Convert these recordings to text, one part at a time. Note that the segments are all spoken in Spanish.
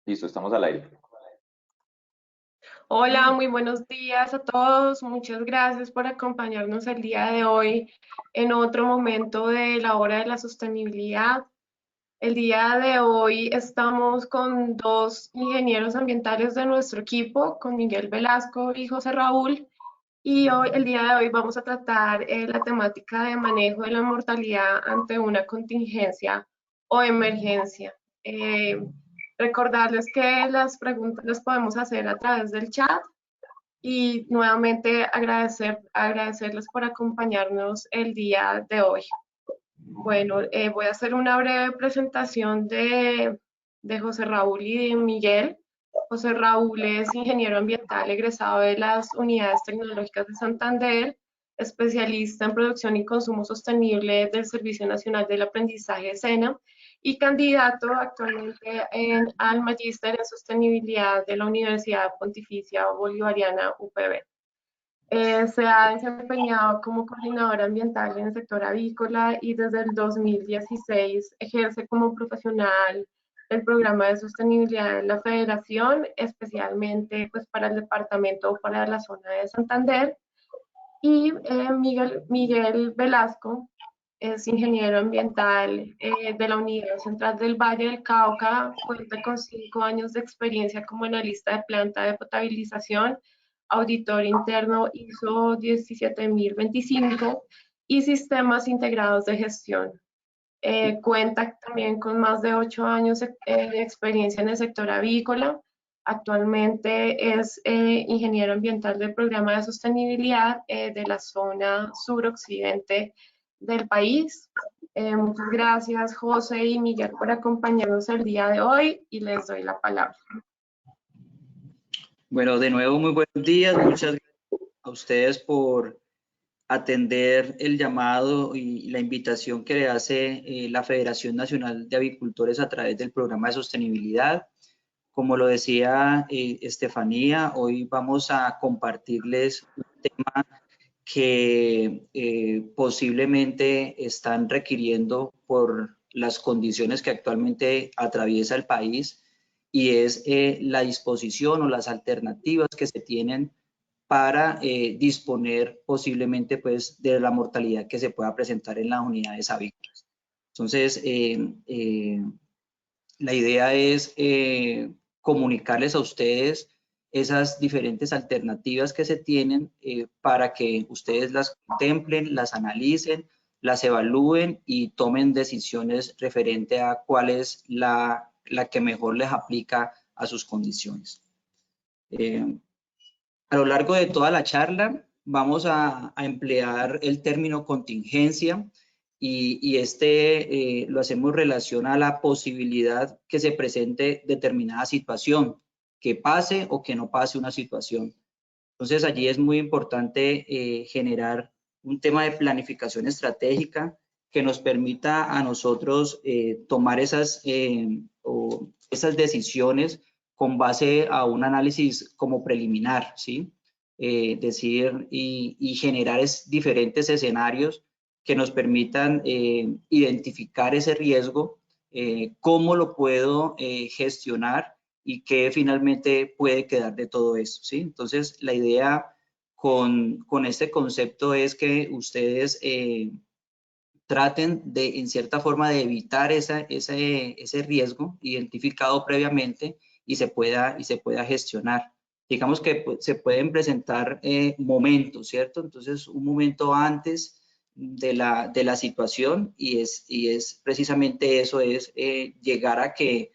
Listo, estamos al aire. Hola, muy buenos días a todos. Muchas gracias por acompañarnos el día de hoy en otro momento de la hora de la sostenibilidad. El día de hoy estamos con dos ingenieros ambientales de nuestro equipo, con Miguel Velasco y José Raúl. Y hoy, el día de hoy vamos a tratar la temática de manejo de la mortalidad ante una contingencia o emergencia. Eh, Recordarles que las preguntas las podemos hacer a través del chat y nuevamente agradecerles por acompañarnos el día de hoy. Bueno, voy a hacer una breve presentación de José Raúl y de Miguel. José Raúl es ingeniero ambiental egresado de las Unidades Tecnológicas de Santander, especialista en producción y consumo sostenible del Servicio Nacional del Aprendizaje SENA y candidato actualmente al Magíster en Sostenibilidad de la Universidad Pontificia Bolivariana UPB. Se ha desempeñado como coordinadora ambiental en el sector avícola y desde el 2016 ejerce como profesional el programa de sostenibilidad de la Federación, especialmente pues, para el departamento o para la zona de Santander. Y Miguel Velasco es ingeniero ambiental de la Unidad Central del Valle del Cauca, cuenta con 5 años de experiencia como analista de planta de potabilización, auditor interno ISO 17025 y sistemas integrados de gestión. Cuenta también con más de 8 años de experiencia en el sector avícola. Actualmente es ingeniero ambiental del programa de sostenibilidad de la zona suroccidente del país. Muchas gracias, José y Miguel, por acompañarnos el día de hoy y les doy la palabra. Bueno, de nuevo, muy buenos días. Muchas gracias a ustedes por atender el llamado y la invitación que le hace la Federación Nacional de Avicultores a través del programa de sostenibilidad. Como lo decía Estefanía, hoy vamos a compartirles un tema que posiblemente están requiriendo por las condiciones que actualmente atraviesa el país, y es la disposición o las alternativas que se tienen para disponer posiblemente pues de la mortalidad que se pueda presentar en las unidades avícolas. Entonces, la idea es comunicarles a ustedes esas diferentes alternativas que se tienen para que ustedes las contemplen, las analicen, las evalúen y tomen decisiones referente a cuál es la que mejor les aplica a sus condiciones. A lo largo de toda la charla vamos a emplear el término contingencia y este lo hacemos en relación a la posibilidad que se presente determinada situación, que pase o que no pase una situación. Entonces allí es muy importante generar un tema de planificación estratégica que nos permita a nosotros tomar esas decisiones con base a un análisis como preliminar, ¿sí? Decir y generar diferentes escenarios que nos permitan identificar ese riesgo, cómo lo puedo gestionar y qué finalmente puede quedar de todo eso, ¿sí? Entonces, la idea con este concepto es que ustedes traten de, en cierta forma, de evitar ese riesgo identificado previamente y se pueda gestionar. Digamos que se pueden presentar momentos, ¿cierto? Entonces, un momento antes de la situación y es precisamente eso, es llegar a que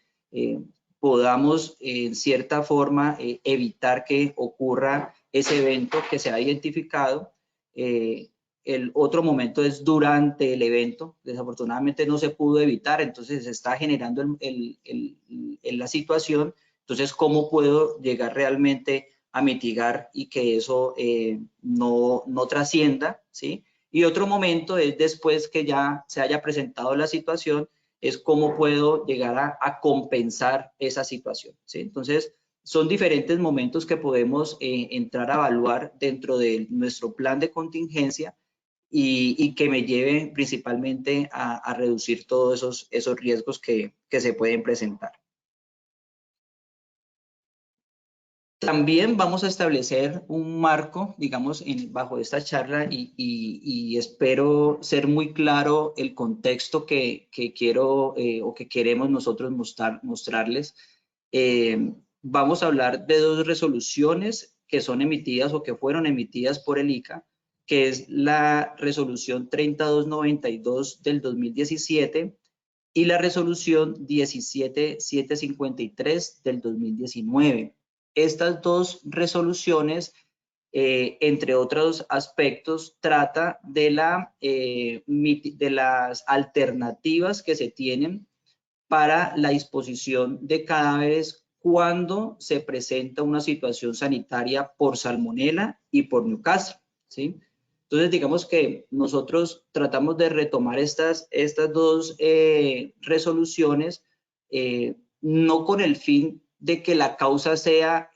podamos, en cierta forma, evitar que ocurra ese evento que se ha identificado. El otro momento es durante el evento. Desafortunadamente no se pudo evitar, entonces se está generando la situación. Entonces, ¿cómo puedo llegar realmente a mitigar y que eso no trascienda? ¿Sí? Y otro momento es después que ya se haya presentado la situación, es cómo puedo llegar a compensar esa situación, ¿sí? Entonces, son diferentes momentos que podemos entrar a evaluar dentro de nuestro plan de contingencia y que me lleven principalmente a reducir todos esos riesgos que se pueden presentar. También vamos a establecer un marco, digamos, bajo esta charla y espero ser muy claro el contexto que quiero o que queremos nosotros mostrarles. Vamos a hablar de dos resoluciones que son emitidas o que fueron emitidas por el ICA, que es la resolución 3292 del 2017 y la resolución 17753 del 2019. Estas dos resoluciones, entre otros aspectos, trata de las alternativas que se tienen para la disposición de cadáveres cuando se presenta una situación sanitaria por salmonela y por Newcastle, ¿sí? Entonces, digamos que nosotros tratamos de retomar estas dos resoluciones, no con el fin de que la causa sea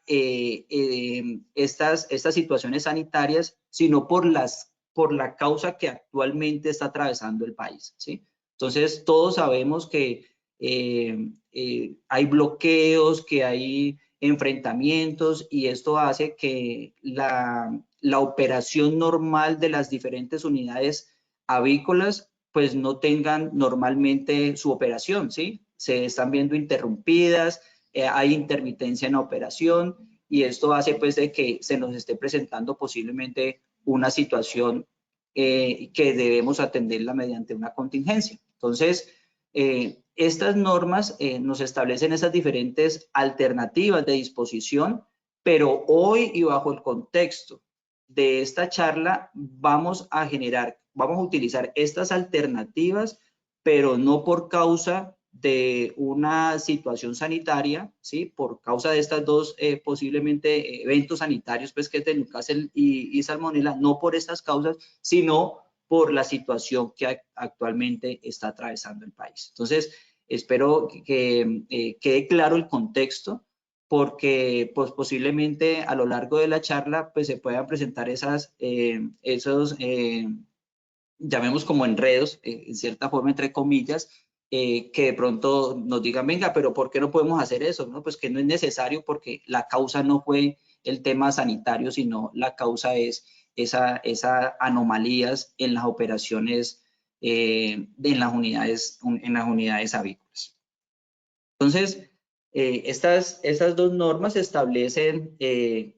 estas situaciones sanitarias, sino por la causa que actualmente está atravesando el país, ¿sí? Entonces, todos sabemos que hay bloqueos, que hay enfrentamientos y esto hace que la operación normal de las diferentes unidades avícolas pues no tengan normalmente su operación, ¿sí? Se están viendo interrumpidas, hay intermitencia en la operación y esto hace pues de que se nos esté presentando posiblemente una situación que debemos atenderla mediante una contingencia. Entonces, estas normas nos establecen esas diferentes alternativas de disposición, pero hoy y bajo el contexto de esta charla vamos a utilizar estas alternativas, pero no por causa de una situación sanitaria, ¿sí? Por causa de estas dos posiblemente eventos sanitarios, pues que es de Newcastle y Salmonella, no por estas causas, sino por la situación que actualmente está atravesando el país. Entonces, espero que quede claro el contexto, porque pues, posiblemente a lo largo de la charla pues, se puedan presentar esos, llamemos como enredos, en cierta forma, entre comillas, que de pronto nos digan, venga, pero ¿por qué no podemos hacer eso? ¿No? Pues que no es necesario porque la causa no fue el tema sanitario, sino la causa es esa anomalías en las operaciones en las unidades avícolas. Entonces, estas dos normas establecen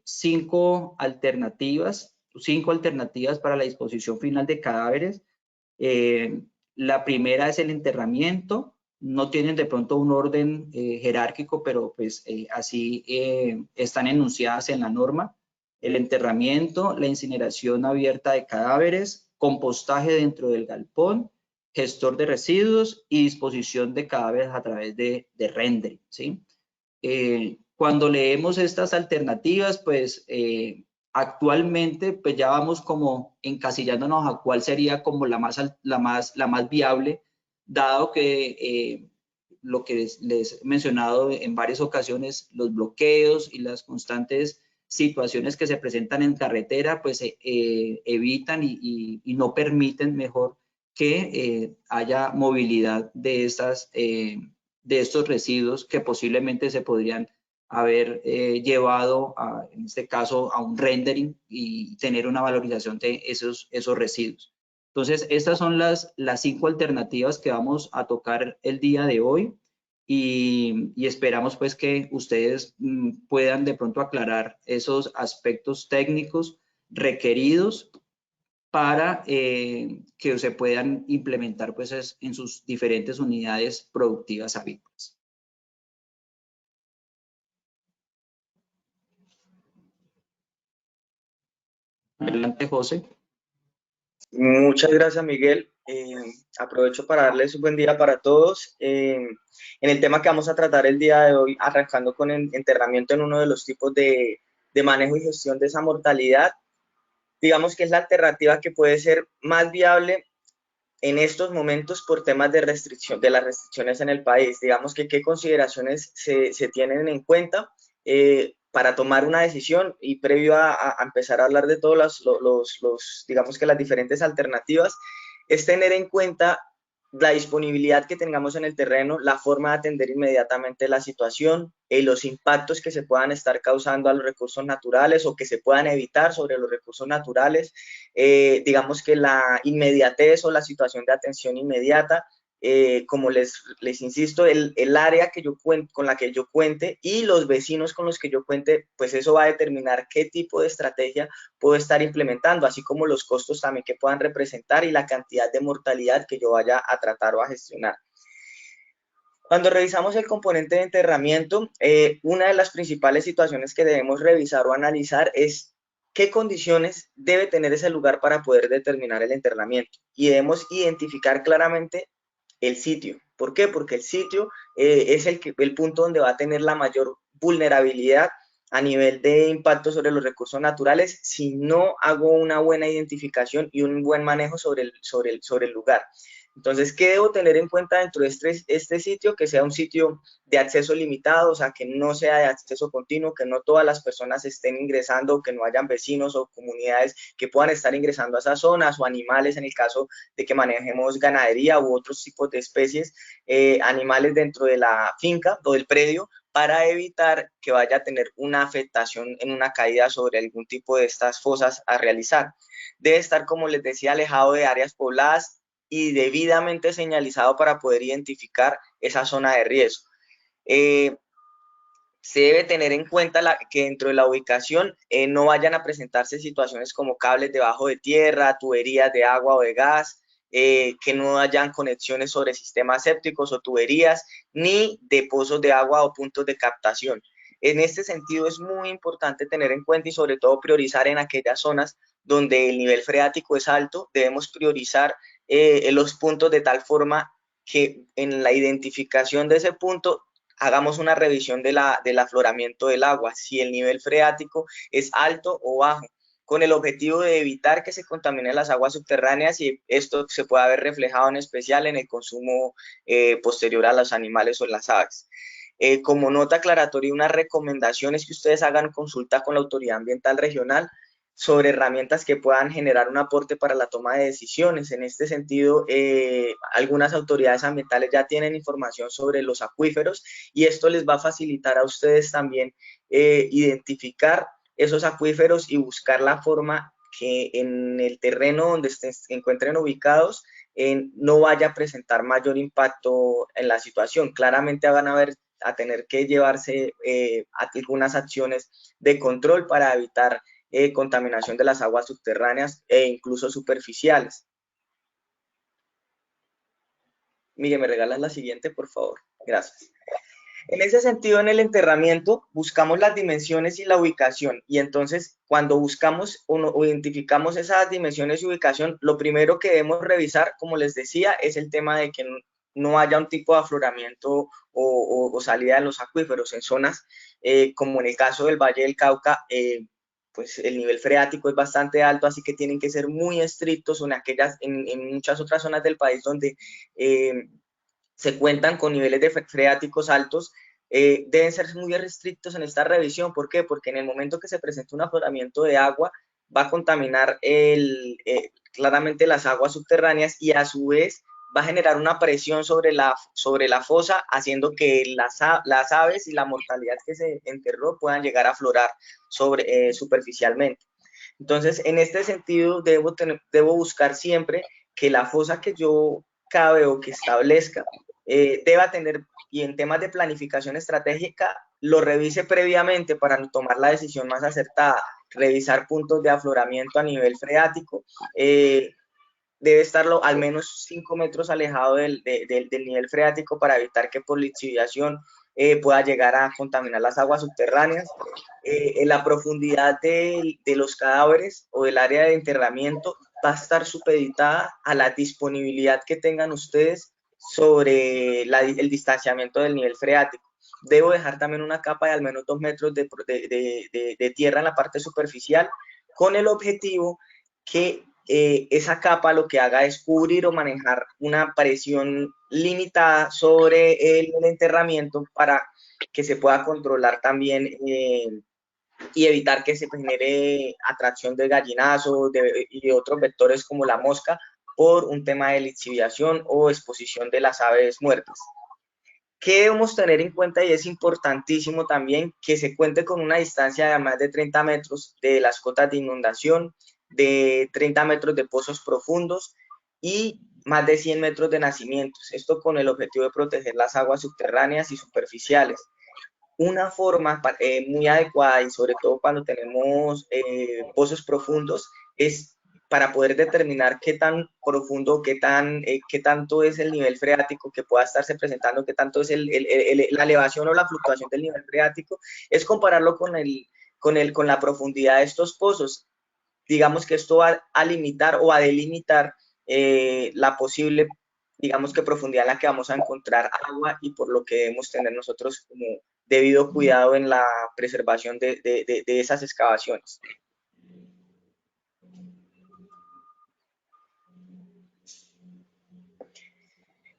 cinco alternativas para la disposición final de cadáveres. La primera es el enterramiento. No tienen de pronto un orden jerárquico, pero pues así están enunciadas en la norma. El enterramiento, la incineración abierta de cadáveres, compostaje dentro del galpón, gestor de residuos y disposición de cadáveres a través de rendering, ¿sí? Cuando leemos estas alternativas, pues actualmente pues ya vamos como encasillándonos a cuál sería como la más viable, dado que lo que les he mencionado en varias ocasiones, los bloqueos y las constantes situaciones que se presentan en carretera, pues evitan y no permiten mejor que haya movilidad de estos residuos que posiblemente se podrían haber llevado, en este caso, a un rendering y tener una valorización de esos residuos. Entonces, estas son las cinco alternativas que vamos a tocar el día de hoy y esperamos pues que ustedes puedan de pronto aclarar esos aspectos técnicos requeridos para que se puedan implementar pues en sus diferentes unidades productivas avícolas. Adelante, José. Muchas gracias, Miguel. Aprovecho para darles un buen día para todos. En el tema que vamos a tratar el día de hoy, arrancando con el enterramiento en uno de los tipos de manejo y gestión de esa mortalidad, digamos que es la alternativa que puede ser más viable en estos momentos por temas de restricción, de las restricciones en el país. Digamos que qué consideraciones se tienen en cuenta para tomar una decisión y previo a empezar a hablar de todos digamos que las diferentes alternativas, es tener en cuenta la disponibilidad que tengamos en el terreno, la forma de atender inmediatamente la situación, los impactos que se puedan estar causando a los recursos naturales o que se puedan evitar sobre los recursos naturales, digamos que la inmediatez o la situación de atención inmediata, como les insisto, el área que yo con la que yo cuente y los vecinos con los que yo cuente, pues eso va a determinar qué tipo de estrategia puedo estar implementando, así como los costos también que puedan representar y la cantidad de mortalidad que yo vaya a tratar o a gestionar. Cuando revisamos el componente de enterramiento, una de las principales situaciones que debemos revisar o analizar es qué condiciones debe tener ese lugar para poder determinar el enterramiento. Y debemos identificar claramente el sitio. ¿Por qué? Porque el sitio es el punto donde va a tener la mayor vulnerabilidad a nivel de impacto sobre los recursos naturales si no hago una buena identificación y un buen manejo sobre el lugar. Entonces, ¿qué debo tener en cuenta dentro de este sitio? Que sea un sitio de acceso limitado, o sea, que no sea de acceso continuo, que no todas las personas estén ingresando, que no hayan vecinos o comunidades que puedan estar ingresando a esas zonas o animales en el caso de que manejemos ganadería u otros tipos de especies, animales dentro de la finca o del predio, para evitar que vaya a tener una afectación en una caída sobre algún tipo de estas fosas a realizar. Debe estar, como les decía, alejado de áreas pobladas y debidamente señalizado para poder identificar esa zona de riesgo. Se debe tener en cuenta que dentro de la ubicación no vayan a presentarse situaciones como cables debajo de tierra, tuberías de agua o de gas, que no hayan conexiones sobre sistemas sépticos o tuberías, ni de pozos de agua o puntos de captación. En este sentido es muy importante tener en cuenta y sobre todo priorizar en aquellas zonas donde el nivel freático es alto, debemos priorizar los puntos de tal forma que en la identificación de ese punto hagamos una revisión del afloramiento del agua, si el nivel freático es alto o bajo, con el objetivo de evitar que se contaminen las aguas subterráneas y esto se pueda ver reflejado en especial en el consumo posterior a los animales o las aves. Como nota aclaratoria, unas recomendaciones que ustedes hagan consulta con la autoridad ambiental regional sobre herramientas que puedan generar un aporte para la toma de decisiones. En este sentido, algunas autoridades ambientales ya tienen información sobre los acuíferos y esto les va a facilitar a ustedes también identificar esos acuíferos y buscar la forma que en el terreno donde se encuentren ubicados no vaya a presentar mayor impacto en la situación. Claramente van a tener que llevarse algunas acciones de control para evitar contaminación de las aguas subterráneas e incluso superficiales. Miguel, ¿me regalas la siguiente, por favor? Gracias. En ese sentido, en el enterramiento, buscamos las dimensiones y la ubicación. Y entonces, cuando buscamos o identificamos esas dimensiones y ubicación, lo primero que debemos revisar, como les decía, es el tema de que no haya un tipo de afloramiento o salida de los acuíferos en zonas, como en el caso del Valle del Cauca, pues el nivel freático es bastante alto, así que tienen que ser muy estrictos en muchas otras zonas del país donde se cuentan con niveles de freáticos altos, deben ser muy restrictos en esta revisión. ¿Por qué? Porque en el momento que se presenta un afloramiento de agua, va a contaminar claramente las aguas subterráneas y a su vez va a generar una presión sobre la fosa, haciendo que las aves y la mortalidad que se enterró puedan llegar a aflorar superficialmente. Entonces, en este sentido, debo buscar siempre que la fosa que yo cabe o que establezca deba tener, y en temas de planificación estratégica, lo revise previamente para tomar la decisión más acertada, revisar puntos de afloramiento a nivel freático, debe estarlo al menos 5 metros alejado del nivel freático para evitar que por lixiviación pueda llegar a contaminar las aguas subterráneas. En la profundidad de los cadáveres o del área de enterramiento va a estar supeditada a la disponibilidad que tengan ustedes sobre el distanciamiento del nivel freático. Debo dejar también una capa de al menos 2 metros de tierra en la parte superficial con el objetivo que esa capa lo que haga es cubrir o manejar una presión limitada sobre el enterramiento para que se pueda controlar también y evitar que se genere atracción de gallinazo y otros vectores como la mosca por un tema de lixiviación o exposición de las aves muertas. ¿Qué debemos tener en cuenta? Y es importantísimo también que se cuente con una distancia de más de 30 metros de las cotas de inundación, de 30 metros de pozos profundos y más de 100 metros de nacimientos. Esto con el objetivo de proteger las aguas subterráneas y superficiales. Una forma muy adecuada, y sobre todo cuando tenemos pozos profundos, es para poder determinar qué tan profundo, qué tanto es el nivel freático que pueda estarse presentando, qué tanto es la elevación o la fluctuación del nivel freático, es compararlo con la profundidad de estos pozos. Digamos que esto va a limitar o a delimitar la posible, digamos que profundidad en la que vamos a encontrar agua, y por lo que debemos tener nosotros como debido cuidado en la preservación de esas excavaciones.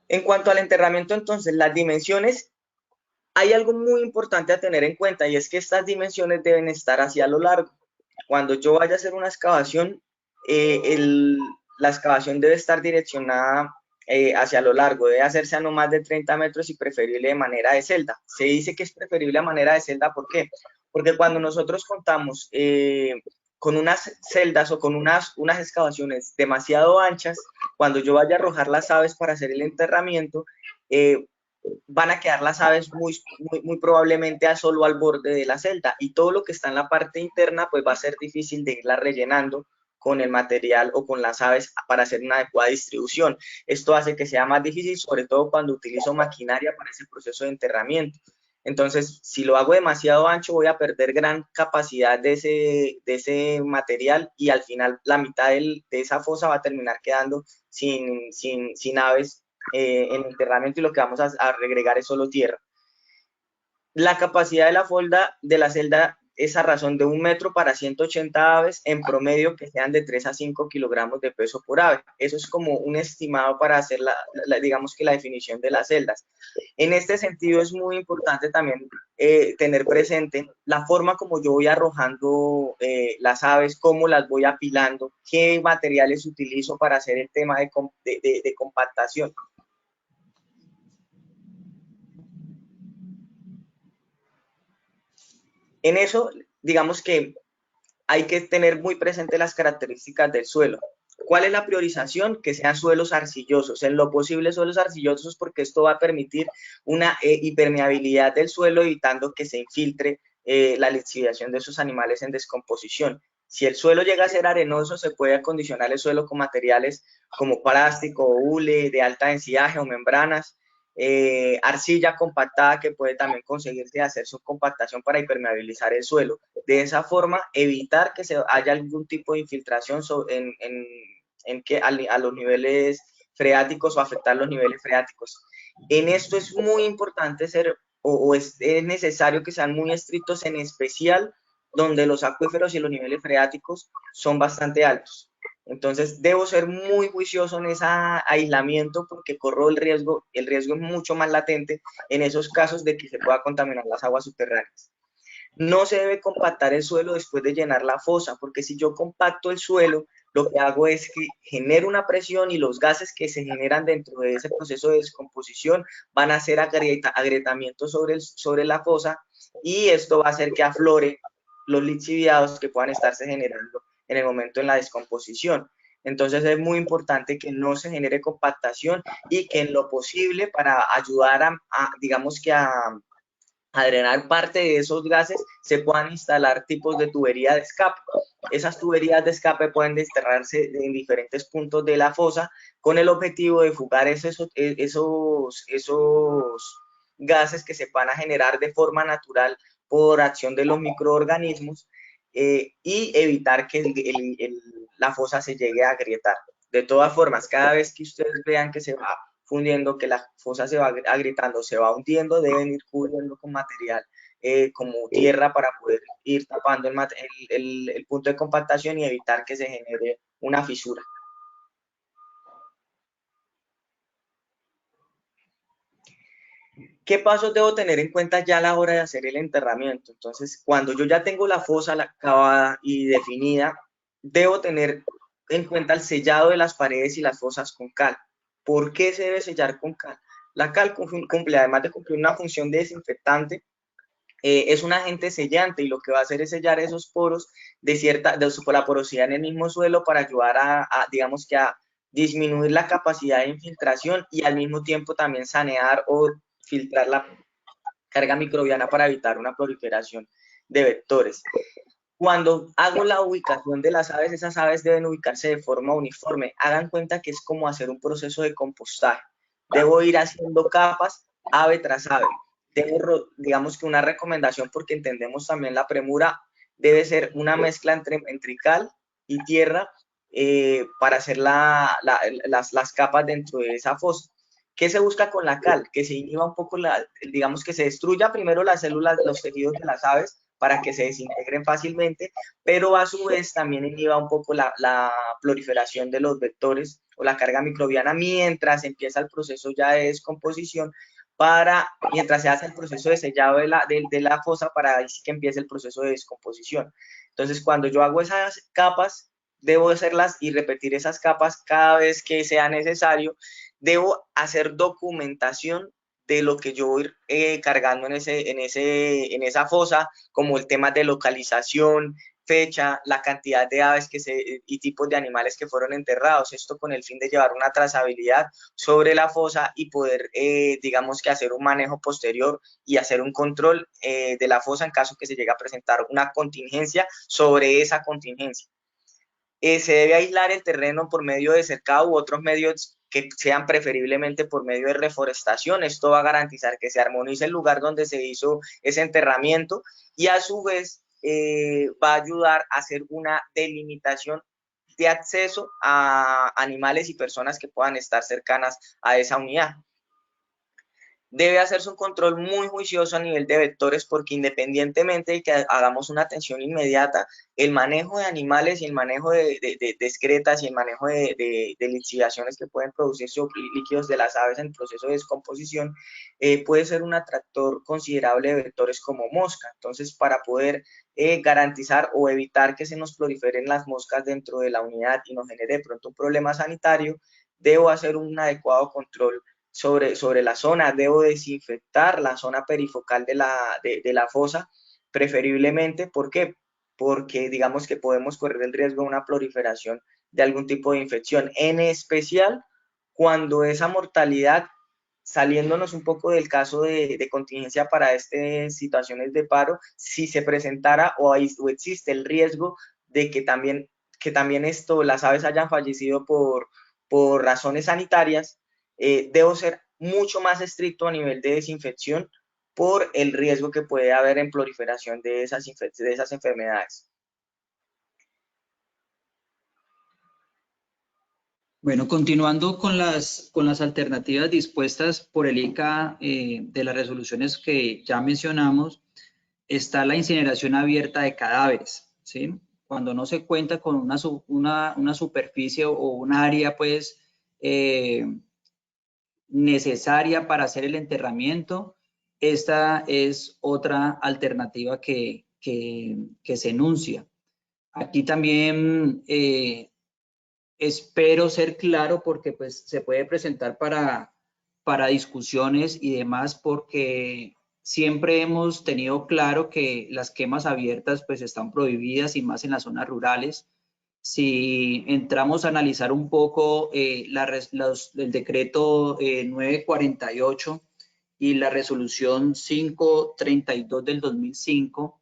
En cuanto al enterramiento, entonces, las dimensiones, hay algo muy importante a tener en cuenta, y es que estas dimensiones deben estar hacia lo largo. Cuando yo vaya a hacer una excavación, la excavación debe estar direccionada hacia lo largo, debe hacerse a no más de 30 metros y preferible de manera de celda. Se dice que es preferible a manera de celda, ¿por qué? Porque cuando nosotros contamos con unas celdas o con unas excavaciones demasiado anchas, cuando yo vaya a arrojar las aves para hacer el enterramiento, van a quedar las aves muy probablemente solo al borde de la celda, y todo lo que está en la parte interna pues va a ser difícil de irla rellenando con el material o con las aves para hacer una adecuada distribución. Esto hace que sea más difícil, sobre todo cuando utilizo maquinaria para ese proceso de enterramiento. Entonces, si lo hago demasiado ancho, voy a perder gran capacidad de ese material, y al final la mitad de esa fosa va a terminar quedando sin aves en el enterramiento, y lo que vamos a agregar es solo tierra. La capacidad de la celda es a razón de 1 metro para 180 aves, en promedio que sean de 3 a 5 kilogramos de peso por ave. Eso es como un estimado para hacer digamos que la definición de las celdas. En este sentido es muy importante también tener presente la forma como yo voy arrojando las aves, cómo las voy apilando, qué materiales utilizo para hacer el tema de compactación. En eso, digamos que hay que tener muy presente las características del suelo. ¿Cuál es la priorización? Que sean suelos arcillosos, en lo posible suelos arcillosos, porque esto va a permitir una hipermeabilidad del suelo, evitando que se infiltre la lixiviación de esos animales en descomposición. Si el suelo llega a ser arenoso, se puede acondicionar el suelo con materiales como plástico, hule de alta densidad, geomembranas, arcilla compactada, que puede también conseguirse hacer su compactación para hipermeabilizar el suelo. De esa forma, evitar que haya algún tipo de infiltración a los niveles freáticos, o afectar los niveles freáticos. En esto es muy importante es necesario que sean muy estrictos, en especial donde los acuíferos y los niveles freáticos son bastante altos. Entonces debo ser muy juicioso en ese aislamiento, porque corro el riesgo es mucho más latente en esos casos de que se pueda contaminar las aguas subterráneas. No se debe compactar el suelo después de llenar la fosa, porque si yo compacto el suelo, lo que hago es que genero una presión, y los gases que se generan dentro de ese proceso de descomposición van a hacer agrietamiento sobre la fosa, y esto va a hacer que aflore los lixiviados que puedan estarse generando en el momento de la descomposición. Entonces es muy importante que no se genere compactación, y que en lo posible, para ayudar digamos que a drenar parte de esos gases, se puedan instalar tipos de tubería de escape. Esas tuberías de escape pueden desterrarse en diferentes puntos de la fosa, con el objetivo de fugar esos gases que se van a generar de forma natural por acción de los microorganismos, y evitar que la fosa se llegue a agrietar. De todas formas, cada vez que ustedes vean que se va fundiendo, que la fosa se va agrietando, se va hundiendo, deben ir cubriendo con material como tierra, para poder ir tapando el punto de compactación y evitar que se genere una fisura. ¿Qué pasos debo tener en cuenta ya a la hora de hacer el enterramiento? Entonces, cuando yo ya tengo la fosa acabada y definida, debo tener en cuenta el sellado de las paredes y las fosas con cal. ¿Por qué se debe sellar con cal? La cal cumple, además de cumplir una función de desinfectante, es un agente sellante y lo que va a hacer es sellar esos poros por la porosidad en el mismo suelo para ayudar digamos que a disminuir la capacidad de infiltración y al mismo tiempo también sanear o filtrar la carga microbiana para evitar una proliferación de vectores. Cuando hago la ubicación de las aves, esas aves deben ubicarse de forma uniforme. Hagan cuenta que es como hacer un proceso de compostaje. Debo ir haciendo capas, ave tras ave. Digamos que una recomendación, porque entendemos también la premura, debe ser una mezcla entre cal y tierra para hacer las capas dentro de esa fosa. ¿Qué se busca con la cal? Que se inhiba un poco, digamos que se destruya primero las células, los tejidos de las aves para que se desintegren fácilmente, pero a su vez también inhiba un poco la proliferación de los vectores o la carga microbiana mientras empieza el proceso ya de descomposición, mientras se hace el proceso de sellado de la fosa para ahí sí que empiece el proceso de descomposición. Entonces, cuando yo hago esas capas, debo hacerlas y repetir esas capas cada vez que sea necesario. Debo hacer documentación de lo que yo voy cargando en esa fosa, como el tema de localización, fecha, la cantidad de aves y tipos de animales que fueron enterrados, esto con el fin de llevar una trazabilidad sobre la fosa y poder, digamos que hacer un manejo posterior y hacer un control de la fosa en caso que se llegue a presentar una contingencia sobre esa contingencia. Se debe aislar el terreno por medio de cercado u otros medios que sean preferiblemente por medio de reforestación. Esto va a garantizar que se armonice el lugar donde se hizo ese enterramiento y a su vez va a ayudar a hacer una delimitación de acceso a animales y personas que puedan estar cercanas a esa unidad. Debe hacerse un control muy juicioso a nivel de vectores porque independientemente de que hagamos una atención inmediata, el manejo de animales y el manejo de excretas y el manejo de lixiviaciones que pueden producirse líquidos de las aves en el proceso de descomposición puede ser un atractor considerable de vectores como mosca. Entonces, para poder garantizar o evitar que se nos proliferen las moscas dentro de la unidad y nos genere de pronto un problema sanitario, debo hacer un adecuado control sobre la zona, debo desinfectar la zona perifocal de la fosa, preferiblemente. ¿Por qué? Porque digamos que podemos correr el riesgo de una proliferación de algún tipo de infección, en especial cuando esa mortalidad, saliéndonos un poco del caso de contingencia para estas situaciones de paro, si se presentara o existe el riesgo de que también las aves hayan fallecido por razones sanitarias, debo ser mucho más estricto a nivel de desinfección por el riesgo que puede haber en proliferación de esas enfermedades. Bueno, continuando con las alternativas dispuestas por el ICA de las resoluciones que ya mencionamos, está la incineración abierta de cadáveres, ¿sí? Cuando no se cuenta con una superficie o un área, pues, necesaria para hacer el enterramiento, esta es otra alternativa que se enuncia. Aquí también espero ser claro porque pues se puede presentar para discusiones y demás, porque siempre hemos tenido claro que las quemas abiertas pues están prohibidas y más en las zonas rurales. Si entramos a analizar un poco el decreto 948 y la resolución 532 del 2005,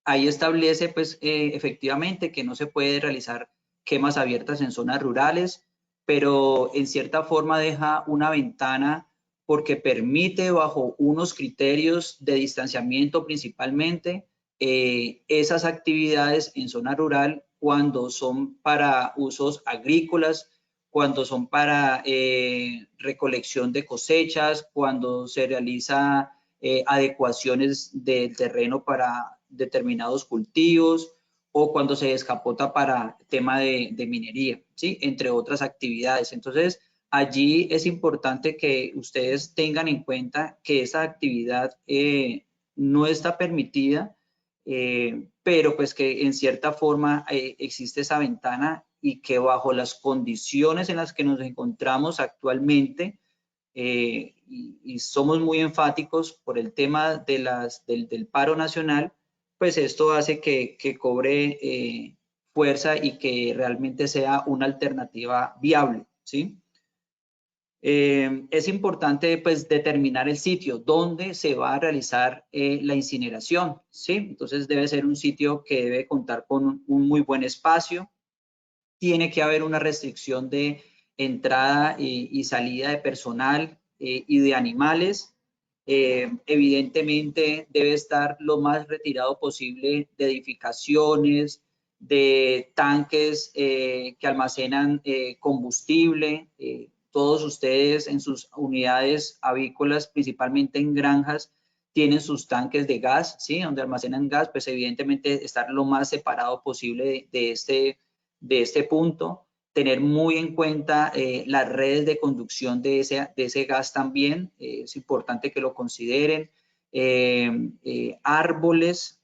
ahí establece pues efectivamente que no se puede realizar quemas abiertas en zonas rurales, pero en cierta forma deja una ventana porque permite bajo unos criterios de distanciamiento principalmente esas actividades en zona rural cuando son para usos agrícolas, cuando son para recolección de cosechas, cuando se realiza adecuaciones del terreno para determinados cultivos o cuando se descapota para tema de minería, ¿sí? Entre otras actividades. Entonces, allí es importante que ustedes tengan en cuenta que esa actividad no está permitida, pero pues que en cierta forma existe esa ventana y que bajo las condiciones en las que nos encontramos actualmente, y somos muy enfáticos por el tema de del paro nacional, pues esto hace que cobre fuerza y que realmente sea una alternativa viable, ¿sí? Es importante pues determinar el sitio donde se va a realizar la incineración, ¿sí? Entonces debe ser un sitio que debe contar con un muy buen espacio, tiene que haber una restricción de entrada y salida de personal y de animales. Evidentemente debe estar lo más retirado posible de edificaciones, de tanques que almacenan combustible. Todos ustedes en sus unidades avícolas, principalmente en granjas, tienen sus tanques de gas, ¿sí? Donde almacenan gas, pues evidentemente estar lo más separado posible de este punto. Tener muy en cuenta las redes de conducción de ese gas también, es importante que lo consideren. Árboles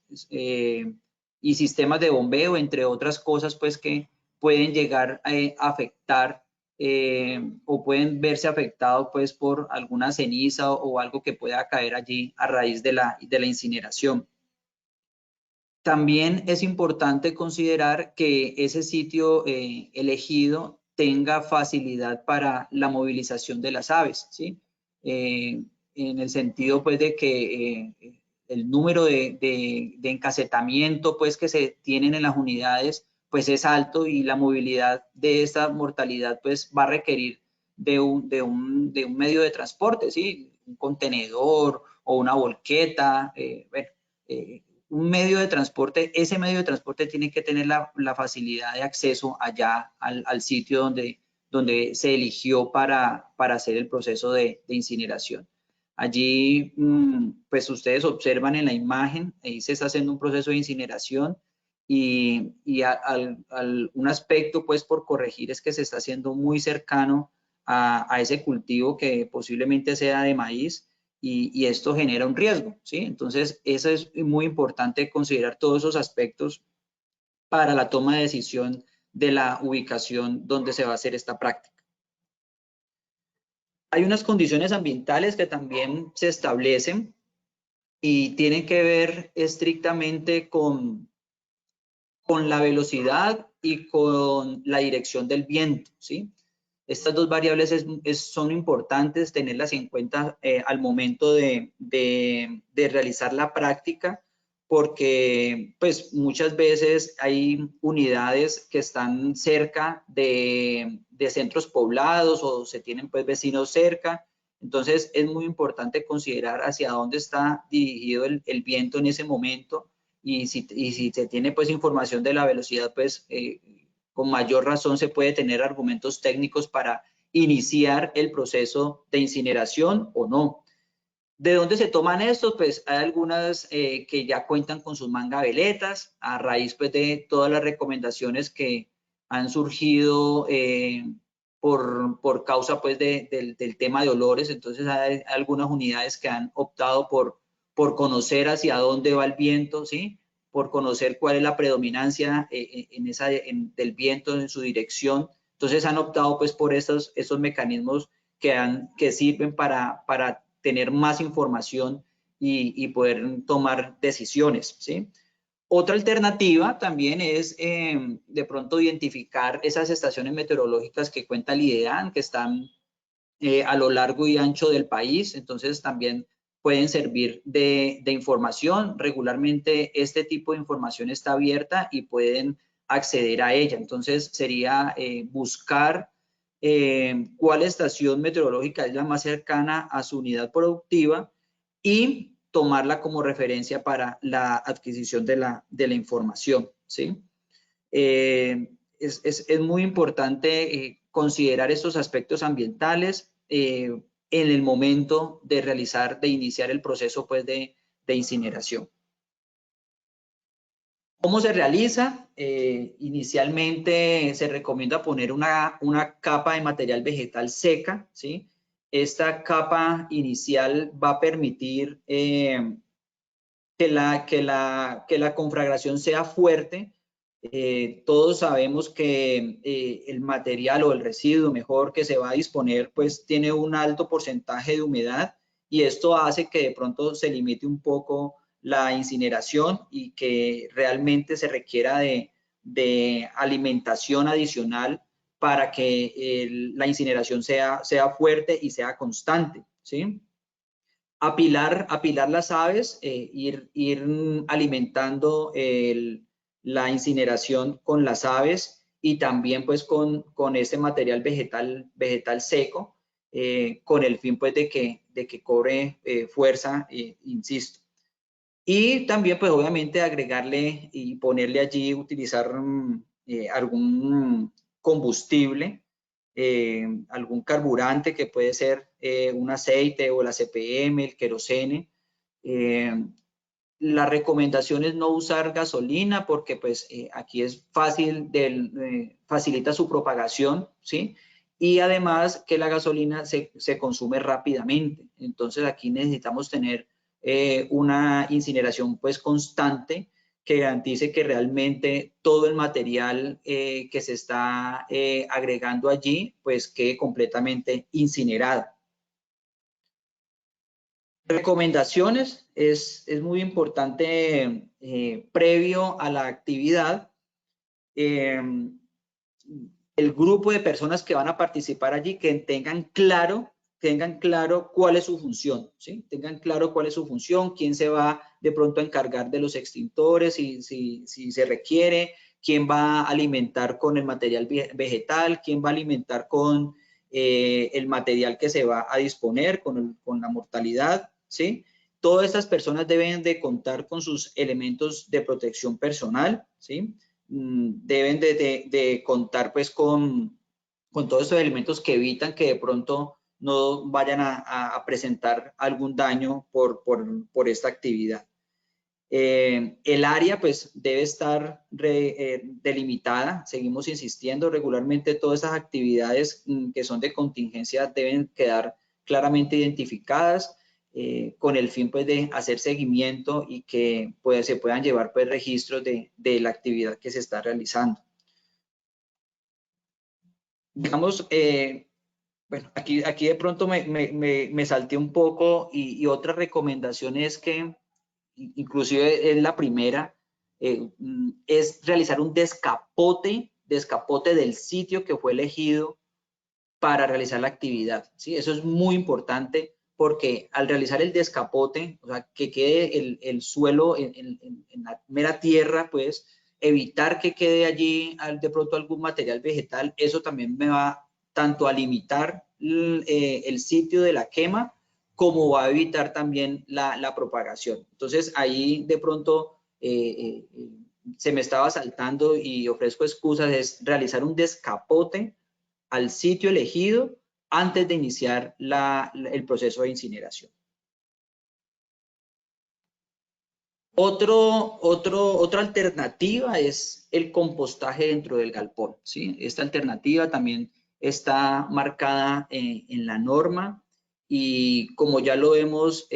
y sistemas de bombeo, entre otras cosas, pues que pueden llegar a afectar o pueden verse afectados pues por alguna ceniza o algo que pueda caer allí a raíz de la incineración. También es importante considerar que ese sitio elegido tenga facilidad para la movilización de las aves, ¿sí? En el sentido pues de que el número de encasetamiento pues que se tienen en las unidades pues es alto y la movilidad de esta mortalidad pues va a requerir de un medio de transporte, ¿sí? Un contenedor o una volqueta, un medio de transporte. Ese medio de transporte tiene que tener la facilidad de acceso allá al sitio donde se eligió para hacer el proceso de incineración. Allí, pues ustedes observan en la imagen, ahí se está haciendo un proceso de incineración y un aspecto pues por corregir es que se está haciendo muy cercano a ese cultivo que posiblemente sea de maíz, y esto genera un riesgo, ¿sí? Entonces, eso es muy importante considerar todos esos aspectos para la toma de decisión de la ubicación donde se va a hacer esta práctica. Hay unas condiciones ambientales que también se establecen y tienen que ver estrictamente con la velocidad y con la dirección del viento, ¿sí? Estas dos variables son importantes tenerlas en cuenta al momento de realizar la práctica, porque pues muchas veces hay unidades que están cerca de centros poblados o se tienen pues vecinos cerca. Entonces es muy importante considerar hacia dónde está dirigido el viento en ese momento, y si se tiene pues información de la velocidad, pues con mayor razón se puede tener argumentos técnicos para iniciar el proceso de incineración o no. ¿De dónde se toman estos? Pues hay algunas que ya cuentan con sus mangaveletas a raíz pues de todas las recomendaciones que han surgido por causa pues del tema de olores. Entonces hay algunas unidades que han optado por conocer hacia dónde va el viento, ¿sí? Por conocer cuál es la predominancia del viento en su dirección. Entonces han optado pues por esos mecanismos que sirven para tener más información y poder tomar decisiones, ¿sí? Otra alternativa también es de pronto identificar esas estaciones meteorológicas que cuenta el IDEAN, que están a lo largo y ancho del país. Entonces también pueden servir de información. Regularmente este tipo de información está abierta y pueden acceder a ella. Entonces sería buscar cuál estación meteorológica es la más cercana a su unidad productiva y tomarla como referencia para la adquisición de la información, ¿sí? Es muy importante considerar estos aspectos ambientales en el momento de iniciar el proceso pues, de incineración. ¿Cómo se realiza? Inicialmente se recomienda poner una capa de material vegetal seca, ¿sí? Esta capa inicial va a permitir que la conflagración sea fuerte, Todos sabemos que el material o el residuo mejor que se va a disponer pues tiene un alto porcentaje de humedad y esto hace que de pronto se limite un poco la incineración y que realmente se requiera de alimentación adicional para que la incineración sea fuerte y sea constante, ¿sí? Apilar las aves, ir alimentando la incineración con las aves y también pues con este material vegetal seco, con el fin pues de que cobre fuerza, insisto. Y también pues obviamente agregarle y ponerle allí, utilizar algún combustible, algún carburante que puede ser un aceite o la CPM, el querosene. La recomendación es no usar gasolina porque pues aquí es fácil, facilita su propagación, ¿sí? Y además que la gasolina se consume rápidamente. Entonces aquí necesitamos tener una incineración pues constante que garantice que realmente todo el material que se está agregando allí pues quede completamente incinerado. Recomendaciones, es muy importante previo a la actividad, el grupo de personas que van a participar allí que tengan claro cuál es su función, ¿sí? Tengan claro cuál es su función, quién se va de pronto a encargar de los extintores, si se requiere, quién va a alimentar con el material vegetal, quién va a alimentar con el material que se va a disponer, con la mortalidad, ¿sí? Todas estas personas deben de contar con sus elementos de protección personal, ¿sí? Deben de contar pues con todos estos elementos que evitan que de pronto no vayan a presentar algún daño por esta actividad. El área pues debe estar delimitada, seguimos insistiendo, regularmente todas esas actividades que son de contingencia deben quedar claramente identificadas con el fin pues de hacer seguimiento y que pues, se puedan llevar pues registros de la actividad que se está realizando. Digamos, bueno, aquí de pronto me salté un poco y otra recomendación es que inclusive es la primera, es realizar un descapote del sitio que fue elegido para realizar la actividad, ¿sí? Eso es muy importante porque al realizar el descapote, o sea, que quede el suelo en la mera tierra, pues evitar que quede allí de pronto algún material vegetal, eso también me va tanto a limitar el sitio de la quema, como va a evitar también la propagación. Entonces ahí de pronto se me estaba saltando y ofrezco excusas, es realizar un descapote al sitio elegido antes de iniciar el proceso de incineración. Otra alternativa es el compostaje dentro del galpón, ¿sí? Esta alternativa también está marcada en la norma y como ya lo hemos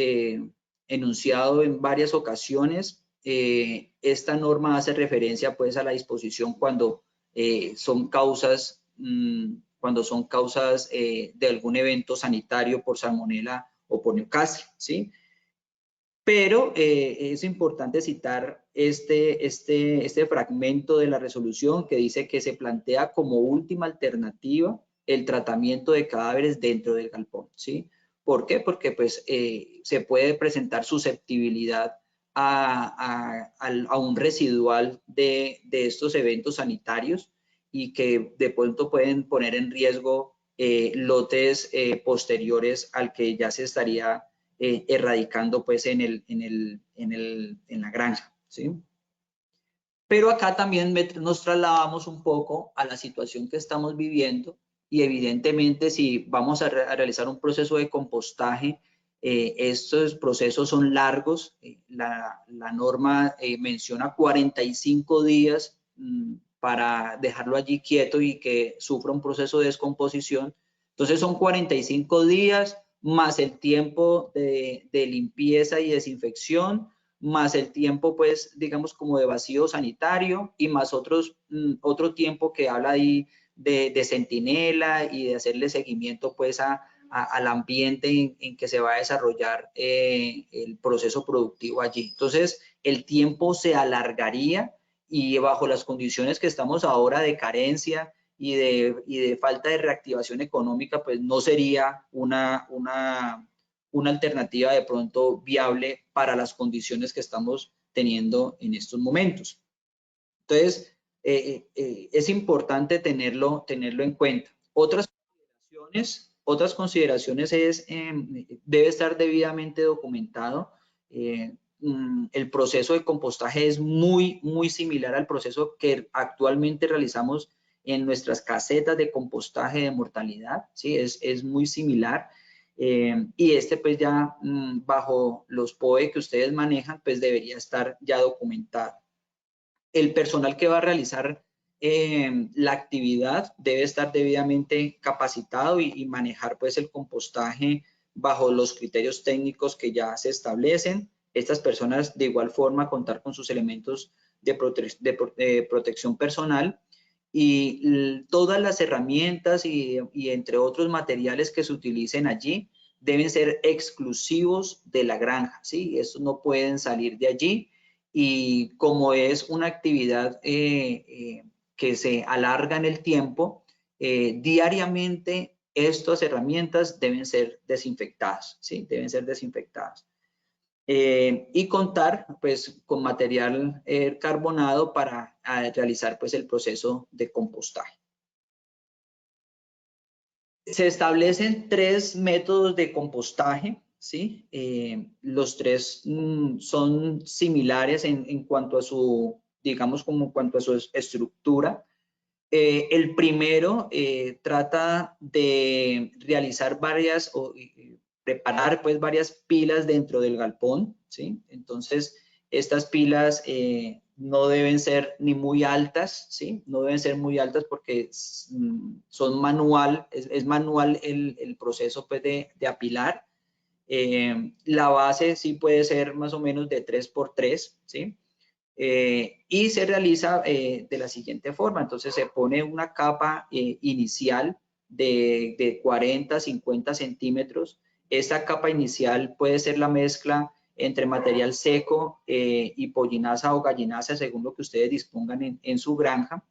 enunciado en varias ocasiones, esta norma hace referencia pues a la disposición cuando son causas de algún evento sanitario por salmonela o por Newcastle, ¿sí? Pero es importante citar este fragmento de la resolución que dice que se plantea como última alternativa el tratamiento de cadáveres dentro del galpón, ¿sí? ¿Por qué? Porque pues se puede presentar susceptibilidad a un residual de estos eventos sanitarios y que de pronto pueden poner en riesgo lotes posteriores al que ya se estaría erradicando pues en la granja, ¿sí? Pero acá también nos trasladamos un poco a la situación que estamos viviendo y evidentemente si vamos a realizar un proceso de compostaje, estos procesos son largos, la norma menciona 45 días para dejarlo allí quieto y que sufra un proceso de descomposición. Entonces son 45 días más el tiempo de limpieza y desinfección, más el tiempo, pues, digamos, como de vacío sanitario y más otro tiempo que habla ahí de centinela y de hacerle seguimiento, pues, al ambiente en que se va a desarrollar el proceso productivo allí. Entonces, el tiempo se alargaría y bajo las condiciones que estamos ahora de carencia y de falta de reactivación económica, pues no sería una alternativa de pronto viable para las condiciones que estamos teniendo en estos momentos. Entonces, es importante tenerlo en cuenta. Otras consideraciones es, debe estar debidamente documentado. El proceso de compostaje es muy similar al proceso que actualmente realizamos en nuestras casetas de compostaje de mortalidad, ¿sí? Es muy similar. Y pues ya bajo los POE que ustedes manejan, pues debería estar ya documentado. El personal que va a realizar la actividad debe estar debidamente capacitado y manejar pues el compostaje bajo los criterios técnicos que ya se establecen. Estas personas de igual forma contar con sus elementos de protección personal y todas las herramientas y entre otros materiales que se utilicen allí deben ser exclusivos de la granja, ¿sí? Estos no pueden salir de allí y como es una actividad que se alarga en el tiempo, diariamente estas herramientas deben ser desinfectadas, ¿sí? Deben ser desinfectadas. Y contar pues con material carbonado para realizar pues el proceso de compostaje. Se establecen 3 métodos de compostaje, ¿sí? Los 3 son similares en cuanto a su, digamos, como en cuanto a su estructura. El primero trata de realizar preparar pues varias pilas dentro del galpón, ¿sí? Entonces, estas pilas no deben ser ni muy altas, ¿sí? No deben ser muy altas porque son manual, es manual el proceso pues de apilar. La base sí puede ser más o menos de 3x3, ¿sí? Y se realiza de la siguiente forma. Entonces se pone una capa inicial de 40, 50 centímetros. Esta capa inicial puede ser la mezcla entre material seco y pollinaza o gallinaza, según lo que ustedes dispongan en su granja.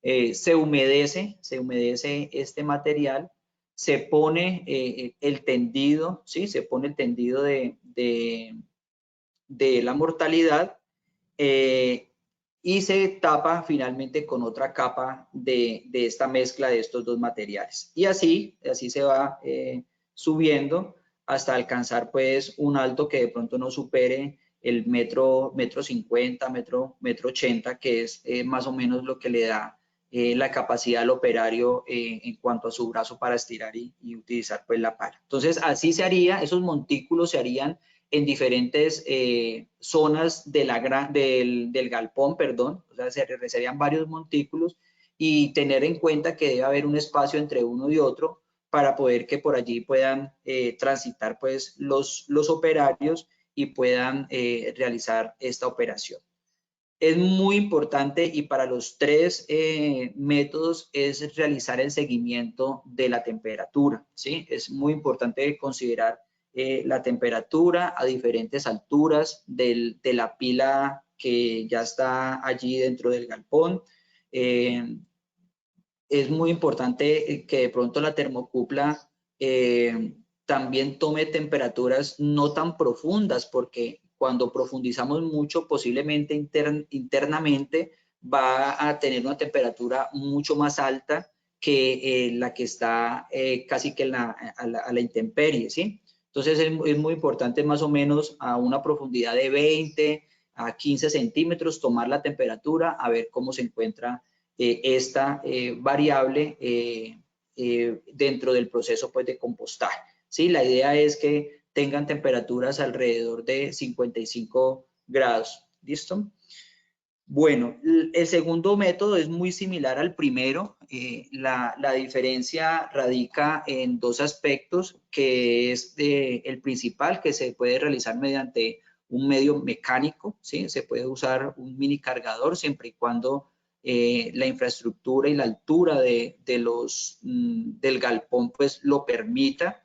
Se humedece este material, se pone el tendido, ¿sí? Se pone el tendido de la mortalidad y se tapa finalmente con otra capa de esta mezcla de estos dos materiales. Y así se va subiendo hasta alcanzar pues un alto que de pronto no supere el metro 50, metro 80, que es más o menos lo que le da la capacidad al operario en cuanto a su brazo para estirar y utilizar pues la pala. Entonces así se haría, esos montículos se harían en diferentes zonas del galpón, perdón, o sea, se realizarían varios montículos y tener en cuenta que debe haber un espacio entre uno y otro para poder que por allí puedan transitar pues los operarios y puedan realizar esta operación. Es muy importante y para los 3 métodos es realizar el seguimiento de la temperatura, ¿sí? Es muy importante considerar la temperatura a diferentes alturas de la pila que ya está allí dentro del galpón. Es muy importante que de pronto la termocupla también tome temperaturas no tan profundas, porque cuando profundizamos mucho, posiblemente internamente va a tener una temperatura mucho más alta que la que está casi que a la intemperie, ¿sí? Entonces es muy importante más o menos a una profundidad de 20 a 15 centímetros tomar la temperatura a ver cómo se encuentra esta variable dentro del proceso pues, de compostaje. ¿Sí? La idea es que tengan temperaturas alrededor de 55 grados. ¿Listo? Bueno, el segundo método es muy similar al primero. La diferencia radica en 2 aspectos, que es el principal, que se puede realizar mediante un medio mecánico, ¿sí? Se puede usar un mini cargador siempre y cuando la infraestructura y la altura del galpón pues lo permita.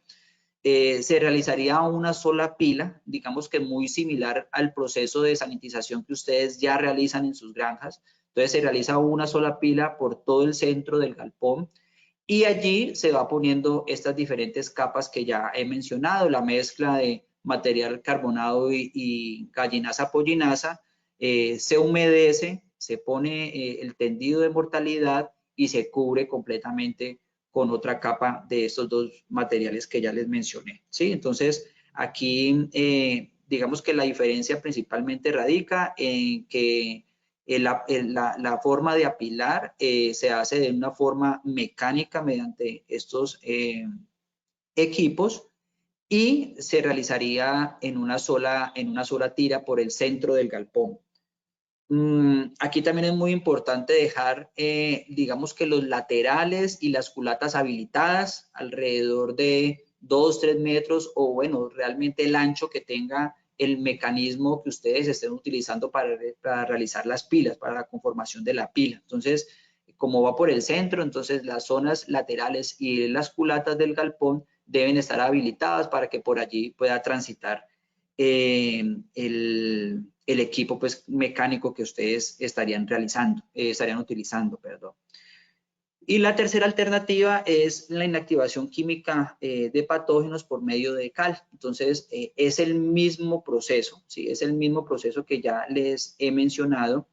Se realizaría una sola pila, digamos que muy similar al proceso de sanitización que ustedes ya realizan en sus granjas. Entonces se realiza una sola pila por todo el centro del galpón y allí se va poniendo estas diferentes capas que ya he mencionado, la mezcla de material carbonado y gallinaza pollinaza, se humedece, se pone el tendido de mortalidad y se cubre completamente con otra capa de estos dos materiales que ya les mencioné, ¿sí? Entonces, aquí digamos que la diferencia principalmente radica en que la forma de apilar se hace de una forma mecánica mediante estos equipos y se realizaría en una sola tira por el centro del galpón. Aquí también es muy importante dejar, digamos que los laterales y las culatas habilitadas alrededor de 2-3 metros o bueno, realmente el ancho que tenga el mecanismo que ustedes estén utilizando para realizar las pilas, para la conformación de la pila. Entonces, como va por el centro, entonces las zonas laterales y las culatas del galpón deben estar habilitadas para que por allí pueda transitar el equipo pues, mecánico que ustedes estarían utilizando, perdón. Y la tercera alternativa es la inactivación química de patógenos por medio de cal. Entonces, es el mismo proceso, ¿sí? Es el mismo proceso que ya les he mencionado.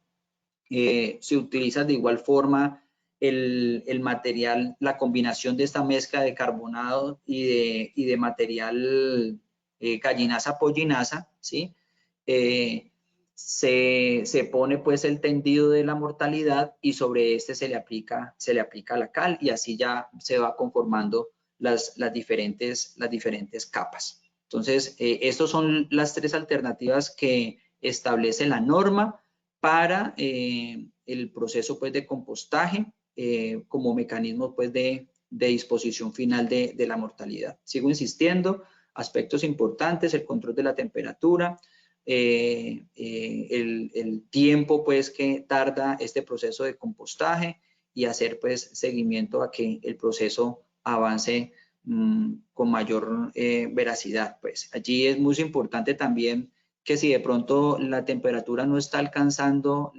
Se utiliza de igual forma el material, la combinación de esta mezcla de carbonado y de material gallinaza pollinaza, ¿sí? Se pone pues el tendido de la mortalidad y sobre este se le aplica la cal y así ya se va conformando las diferentes capas. Entonces, estas son las tres alternativas que establece la norma para el proceso pues, de compostaje como mecanismo pues, de disposición final de la mortalidad. Sigo insistiendo, aspectos importantes, el control de la temperatura, el tiempo pues que tarda este proceso de compostaje y hacer pues seguimiento a que el proceso avance con mayor veracidad. Pues allí es muy importante también que si de pronto la temperatura no está alcanzando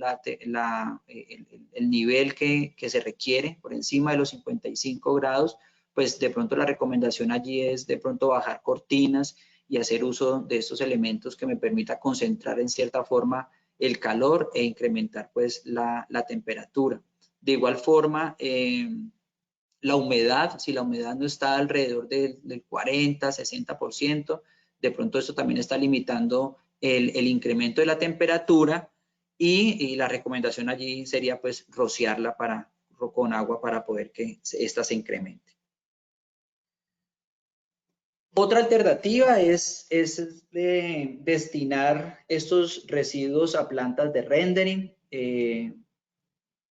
el nivel que se requiere por encima de los 55 grados, pues de pronto la recomendación allí es de pronto bajar cortinas y hacer uso de estos elementos que me permita concentrar en cierta forma el calor e incrementar pues la temperatura. De igual forma, la humedad, si la humedad no está alrededor del 40-60%, de pronto esto también está limitando el incremento de la temperatura y la recomendación allí sería pues rociarla con agua para poder que esta se incremente. Otra alternativa es destinar estos residuos a plantas de rendering.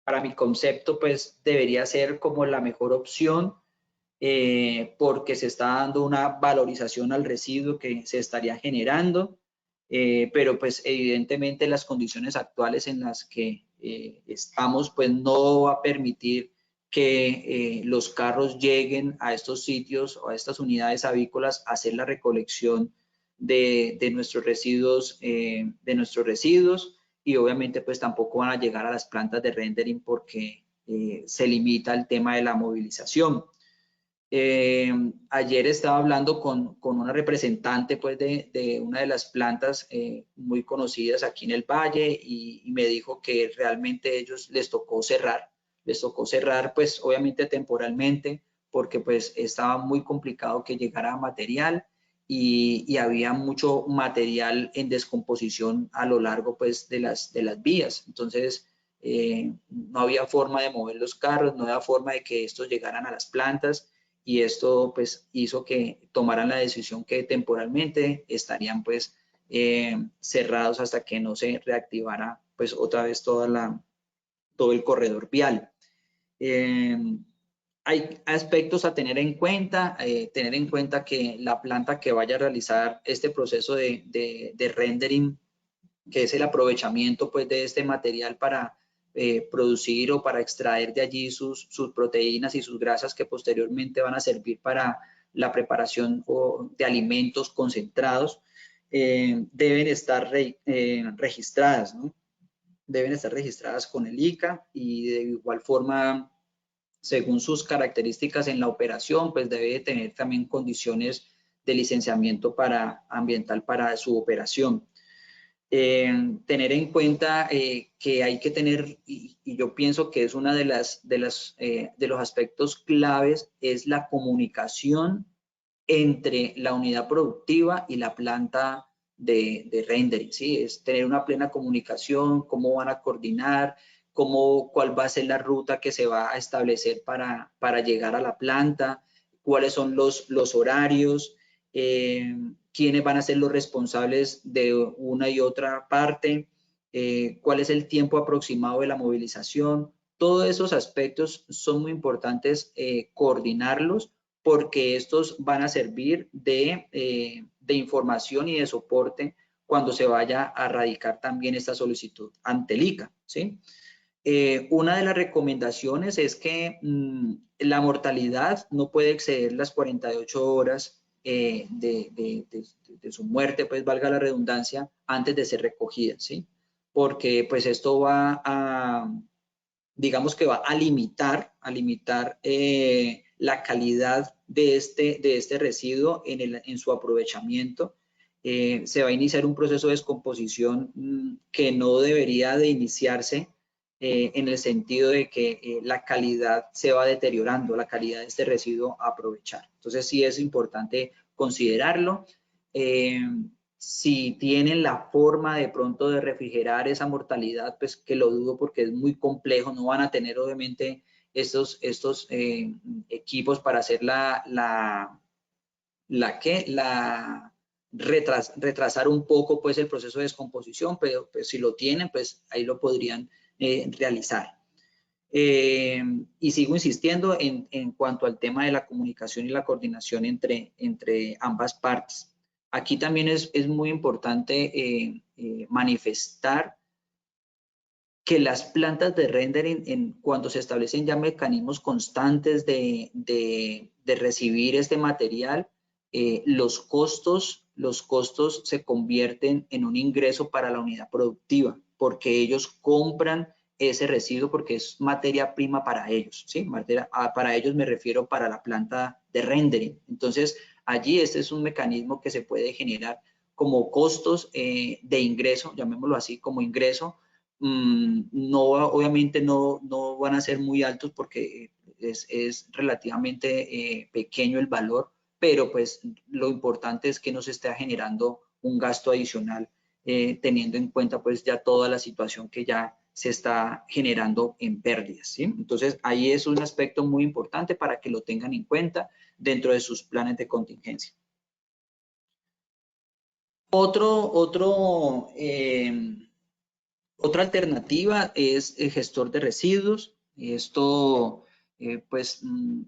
Para mi concepto, pues debería ser como la mejor opción porque se está dando una valorización al residuo que se estaría generando, pero pues evidentemente las condiciones actuales en las que estamos, pues no va a permitir que los carros lleguen a estos sitios o a estas unidades avícolas a hacer la recolección de nuestros residuos, y obviamente pues tampoco van a llegar a las plantas de rendering porque se limita el tema de la movilización. Ayer estaba hablando con una representante pues, de una de las plantas muy conocidas aquí en el Valle y me dijo que realmente ellos les tocó cerrar pues obviamente temporalmente porque pues estaba muy complicado que llegara material y había mucho material en descomposición a lo largo pues de las vías. Entonces no había forma de mover los carros, no había forma de que estos llegaran a las plantas y esto pues hizo que tomaran la decisión que temporalmente estarían pues cerrados hasta que no se reactivara pues otra vez todo el corredor vial. Hay aspectos a tener en cuenta que la planta que vaya a realizar este proceso de rendering, que es el aprovechamiento pues de este material para producir o para extraer de allí sus proteínas y sus grasas que posteriormente van a servir para la preparación de alimentos concentrados, deben estar registradas, ¿no? Deben estar registradas con el ICA y de igual forma, según sus características en la operación, pues debe tener también condiciones de licenciamiento ambiental para su operación. Tener en cuenta que hay que tener, y yo pienso que es una de los aspectos claves, es la comunicación entre la unidad productiva y la planta de rendering, ¿sí? Es tener una plena comunicación, cómo van a coordinar, cuál va a ser la ruta que se va a establecer para llegar a la planta, cuáles son los horarios, quiénes van a ser los responsables de una y otra parte, cuál es el tiempo aproximado de la movilización. Todos esos aspectos son muy importantes coordinarlos, porque estos van a servir de información y de soporte cuando se vaya a radicar también esta solicitud ante el ICA, ¿sí? Una de las recomendaciones es que la mortalidad no puede exceder las 48 horas de su muerte, pues valga la redundancia, antes de ser recogida, ¿sí? Porque pues esto va a, digamos que va a limitar la calidad de este residuo en su aprovechamiento. Se va a iniciar un proceso de descomposición que no debería de iniciarse en el sentido de que la calidad se va deteriorando, la calidad de este residuo a aprovechar. Entonces sí es importante considerarlo. Si tienen la forma de pronto de refrigerar esa mortalidad, pues que lo dudo porque es muy complejo, no van a tener obviamente estos equipos para hacer retrasar un poco pues el proceso de descomposición, pero pues, si lo tienen, pues ahí lo podrían realizar. Y sigo insistiendo en cuanto al tema de la comunicación y la coordinación entre ambas partes. Aquí también es muy importante manifestar que las plantas de rendering, cuando se establecen ya mecanismos constantes de recibir este material, los costos se convierten en un ingreso para la unidad productiva, porque ellos compran ese residuo porque es materia prima para ellos, ¿sí? Para ellos me refiero para la planta de rendering. Entonces, allí este es un mecanismo que se puede generar como costos de ingreso, llamémoslo así, como ingreso. Obviamente no van a ser muy altos porque es relativamente pequeño el valor, pero pues lo importante es que no se esté generando un gasto adicional teniendo en cuenta pues ya toda la situación que ya se está generando en pérdidas, ¿sí? Entonces ahí es un aspecto muy importante para que lo tengan en cuenta dentro de sus planes de contingencia. Otra alternativa es el gestor de residuos. Esto, pues,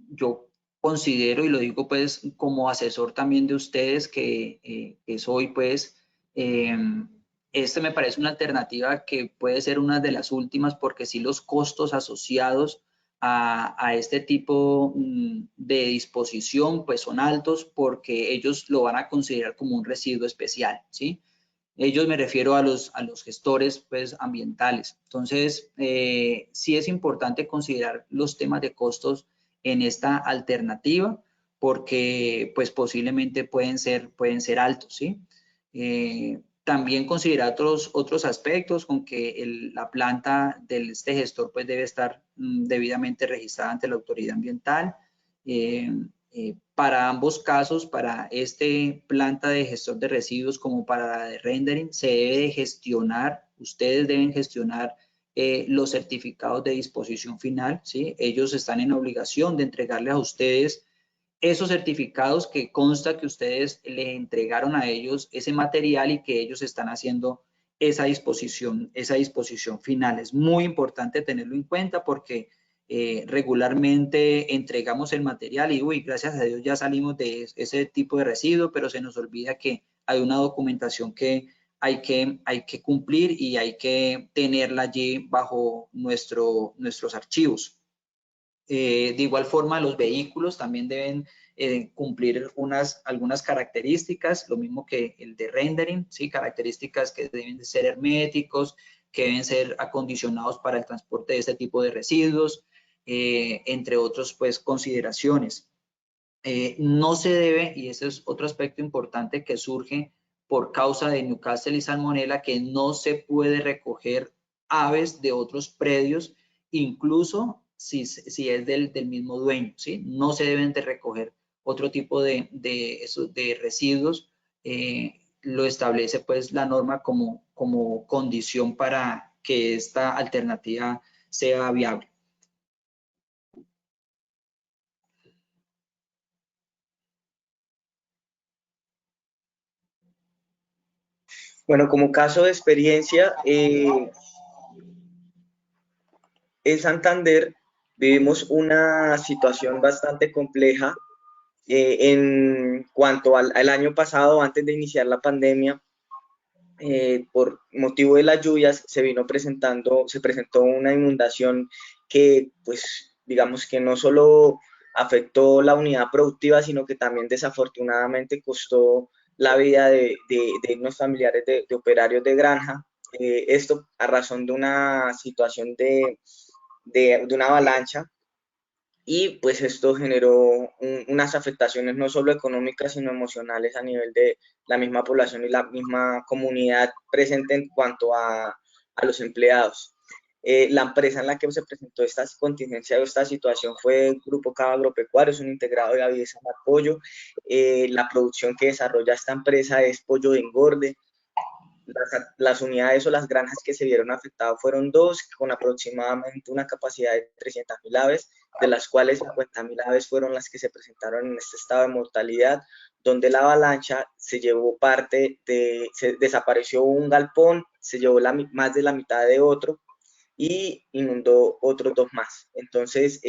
yo considero, y lo digo pues como asesor también de ustedes, que soy pues, este me parece una alternativa que puede ser una de las últimas porque sí los costos asociados a este tipo de disposición pues son altos porque ellos lo van a considerar como un residuo especial, ¿sí? Ellos me refiero a los gestores pues, ambientales. Entonces, sí es importante considerar los temas de costos en esta alternativa porque pues posiblemente pueden ser altos, ¿sí? También considerar otros aspectos con que la planta de este gestor pues debe estar debidamente registrada ante la autoridad ambiental. Para ambos casos, para este planta de gestor de residuos como para la de rendering, se debe de gestionar, ustedes deben gestionar los certificados de disposición final, ¿sí? Ellos están en obligación de entregarles a ustedes esos certificados que consta que ustedes les entregaron a ellos ese material y que ellos están haciendo esa disposición final. Es muy importante tenerlo en cuenta porque regularmente entregamos el material y, uy, gracias a Dios ya salimos de ese tipo de residuo, pero se nos olvida que hay una documentación que hay que cumplir y hay que tenerla allí bajo nuestros archivos. De igual forma, los vehículos también deben cumplir algunas características, lo mismo que el de rendering, ¿sí? Características que deben de ser herméticos, que deben ser acondicionados para el transporte de este tipo de residuos, entre otras pues, consideraciones. No se debe, y ese es otro aspecto importante que surge por causa de Newcastle y Salmonella, que no se puede recoger aves de otros predios, incluso si es del mismo dueño, ¿sí? No se deben de recoger otro tipo de residuos, lo establece pues la norma como condición para que esta alternativa sea viable. Bueno, como caso de experiencia, en Santander vivimos una situación bastante compleja en cuanto al año pasado, antes de iniciar la pandemia. Por motivo de las lluvias se presentó una inundación que, pues, digamos que no solo afectó la unidad productiva, sino que también desafortunadamente costó la vida de unos familiares de operarios de granja. Esto a razón de una situación de una avalancha, y pues esto generó unas afectaciones no solo económicas, sino emocionales a nivel de la misma población y la misma comunidad presente en cuanto a los empleados. La empresa en la que se presentó esta contingencia o esta situación fue el Grupo Cava Agropecuario, es un integrado de Avidesa Pollo. La producción que desarrolla esta empresa es pollo de engorde. Las unidades o las granjas que se vieron afectadas fueron dos, con aproximadamente una capacidad de 300.000 aves, de las cuales 50.000 aves fueron las que se presentaron en este estado de mortalidad, donde la avalancha se llevó se desapareció un galpón, se llevó más de la mitad de otro y inundó otros dos más. Entonces,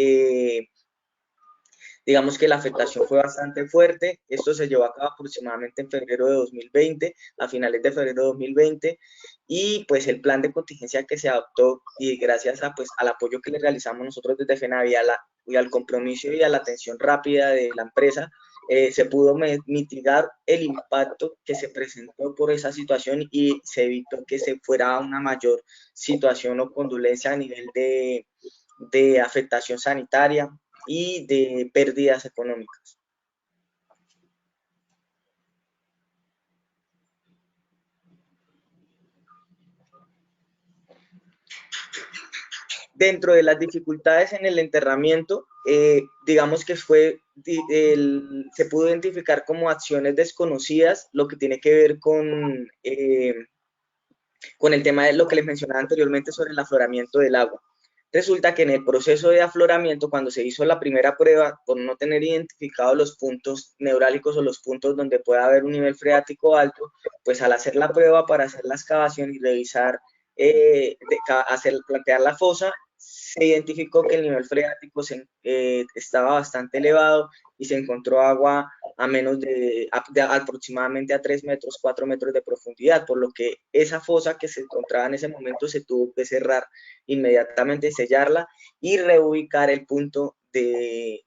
digamos que la afectación fue bastante fuerte. Esto se llevó a cabo aproximadamente en febrero de 2020, a finales de febrero de 2020, y pues el plan de contingencia que se adoptó, y gracias pues, al apoyo que le realizamos nosotros desde FENAVI y al compromiso y a la atención rápida de la empresa, se pudo mitigar el impacto que se presentó por esa situación y se evitó que se fuera a una mayor situación o condolencia a nivel de afectación sanitaria y de pérdidas económicas. Dentro de las dificultades en el enterramiento, digamos que se pudo identificar como acciones desconocidas lo que tiene que ver con el tema de lo que les mencionaba anteriormente sobre el afloramiento del agua. Resulta que en el proceso de afloramiento, cuando se hizo la primera prueba, por no tener identificados los puntos neurálgicos o los puntos donde puede haber un nivel freático alto, pues al hacer la prueba para hacer la excavación y revisar, plantear la fosa, se identificó que el nivel freático estaba bastante elevado y se encontró agua a menos de aproximadamente a 3 metros, 4 metros de profundidad, por lo que esa fosa que se encontraba en ese momento se tuvo que cerrar inmediatamente, sellarla y reubicar el punto de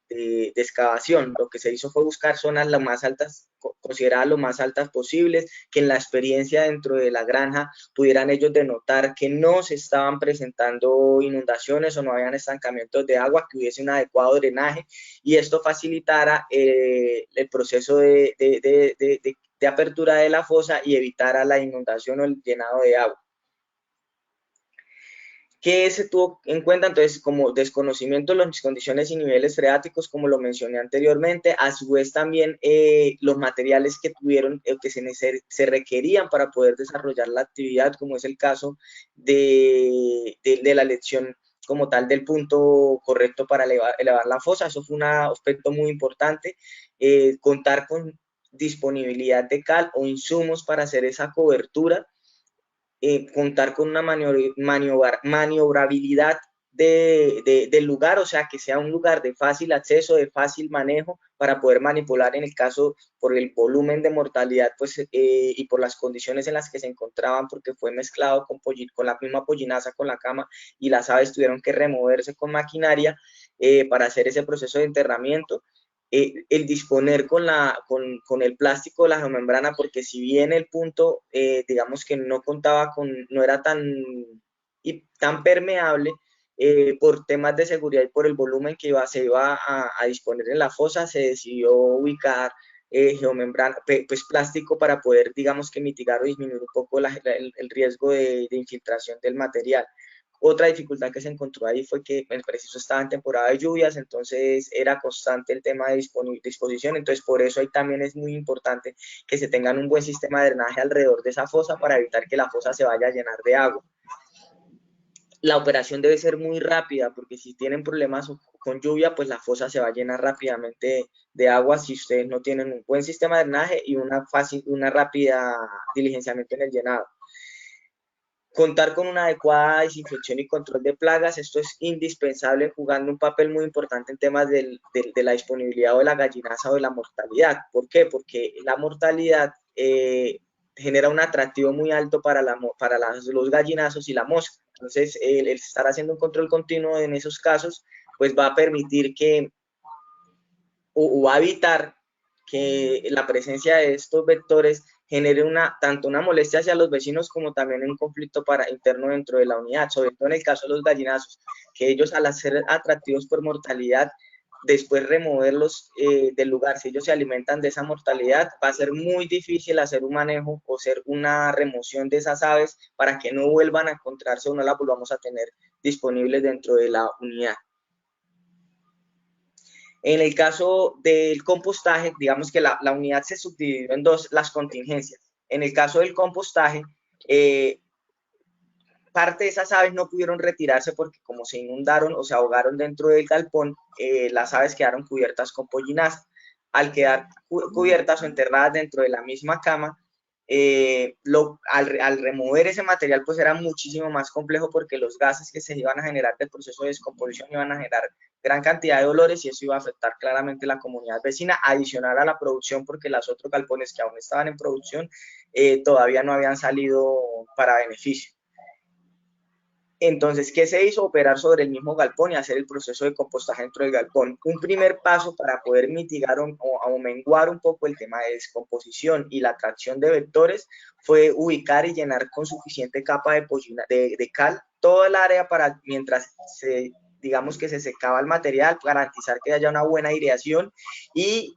excavación. Lo que se hizo fue buscar zonas lo más altas, consideradas lo más altas posibles, que en la experiencia dentro de la granja pudieran ellos denotar que no se estaban presentando inundaciones o no habían estancamientos de agua, que hubiese un adecuado drenaje, y esto facilitara el proceso de apertura de la fosa y evitara la inundación o el llenado de agua. ¿Qué se tuvo en cuenta? Entonces, como desconocimiento de las condiciones y niveles freáticos, como lo mencioné anteriormente, a su vez también los materiales que tuvieron, que se requerían para poder desarrollar la actividad, como es el caso de la elección como tal del punto correcto para elevar la fosa. Eso fue un aspecto muy importante, contar con disponibilidad de cal o insumos para hacer esa cobertura, contar con una maniobrabilidad del lugar, o sea, que sea un lugar de fácil acceso, de fácil manejo para poder manipular en el caso por el volumen de mortalidad pues, y por las condiciones en las que se encontraban, porque fue mezclado con la misma pollinaza con la cama y las aves tuvieron que removerse con maquinaria para hacer ese proceso de enterramiento. El disponer con el plástico de la geomembrana, porque si bien el punto, digamos que no era tan permeable, por temas de seguridad y por el volumen que se iba a disponer en la fosa, se decidió ubicar geomembrana, pues plástico para poder, digamos que mitigar o disminuir un poco el riesgo de infiltración del material. Otra dificultad que se encontró ahí fue que el preciso estaba en temporada de lluvias, entonces era constante el tema de disposición, entonces por eso ahí también es muy importante que se tengan un buen sistema de drenaje alrededor de esa fosa para evitar que la fosa se vaya a llenar de agua. La operación debe ser muy rápida, porque si tienen problemas con lluvia, pues la fosa se va a llenar rápidamente de agua si ustedes no tienen un buen sistema de drenaje y una rápida diligenciamiento en el llenado. Contar con una adecuada desinfección y control de plagas, esto es indispensable, jugando un papel muy importante en temas de la disponibilidad o de la gallinaza o de la mortalidad. ¿Por qué? Porque la mortalidad genera un atractivo muy alto para los gallinazos y la mosca. Entonces, el estar haciendo un control continuo en esos casos, pues va a permitir o va a evitar que la presencia de estos vectores genere tanto una molestia hacia los vecinos como también un conflicto interno dentro de la unidad, sobre todo en el caso de los gallinazos, que ellos al ser atractivos por mortalidad, después removerlos del lugar, si ellos se alimentan de esa mortalidad, va a ser muy difícil hacer un manejo o hacer una remoción de esas aves para que no vuelvan a encontrarse o no las volvamos a tener disponibles dentro de la unidad. En el caso del compostaje, digamos que la unidad se subdividió en dos, las contingencias. En el caso del compostaje, parte de esas aves no pudieron retirarse porque como se inundaron o se ahogaron dentro del galpón, las aves quedaron cubiertas con pollinaza. Al quedar cubiertas o enterradas dentro de la misma cama, al remover ese material pues era muchísimo más complejo porque los gases que se iban a generar del proceso de descomposición iban a generar gran cantidad de olores y eso iba a afectar claramente la comunidad vecina, adicional a la producción porque los otros galpones que aún estaban en producción todavía no habían salido para beneficio. Entonces, ¿qué se hizo? Operar sobre el mismo galpón y hacer el proceso de compostaje dentro del galpón. Un primer paso para poder mitigar o menguar un poco el tema de descomposición y la atracción de vectores fue ubicar y llenar con suficiente capa de cal toda el área para mientras digamos que se secaba el material, garantizar que haya una buena aireación y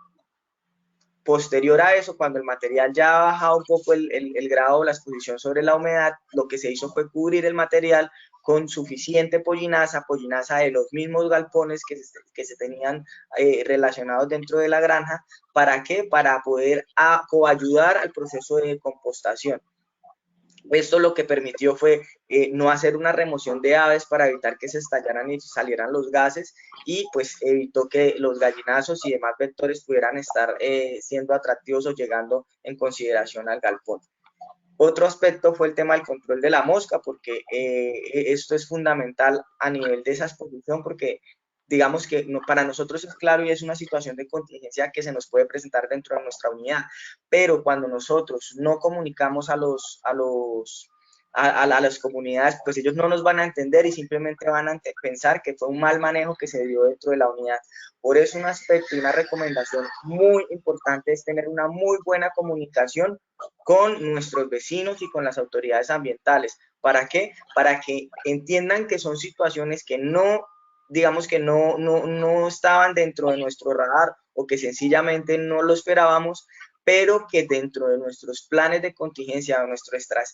posterior a eso, cuando el material ya ha bajado un poco el grado o la exposición sobre la humedad, lo que se hizo fue cubrir el material con suficiente pollinaza de los mismos galpones que se tenían relacionados dentro de la granja. ¿Para qué? Para poder coayudar al proceso de compostación. Esto lo que permitió fue no hacer una remoción de aves para evitar que se estallaran y salieran los gases y pues evitó que los gallinazos y demás vectores pudieran estar siendo atractivos o llegando en consideración al galpón. Otro aspecto fue el tema del control de la mosca, porque esto es fundamental a nivel de esa exposición, porque digamos que para nosotros es claro y es una situación de contingencia que se nos puede presentar dentro de nuestra unidad, pero cuando nosotros no comunicamos a las comunidades, pues ellos no nos van a entender y simplemente van a pensar que fue un mal manejo que se dio dentro de la unidad. Por eso un aspecto y una recomendación muy importante es tener una muy buena comunicación con nuestros vecinos y con las autoridades ambientales. ¿Para qué? Para que entiendan que son situaciones que no, digamos que no estaban dentro de nuestro radar o que sencillamente no lo esperábamos, pero que dentro de nuestros planes de contingencia,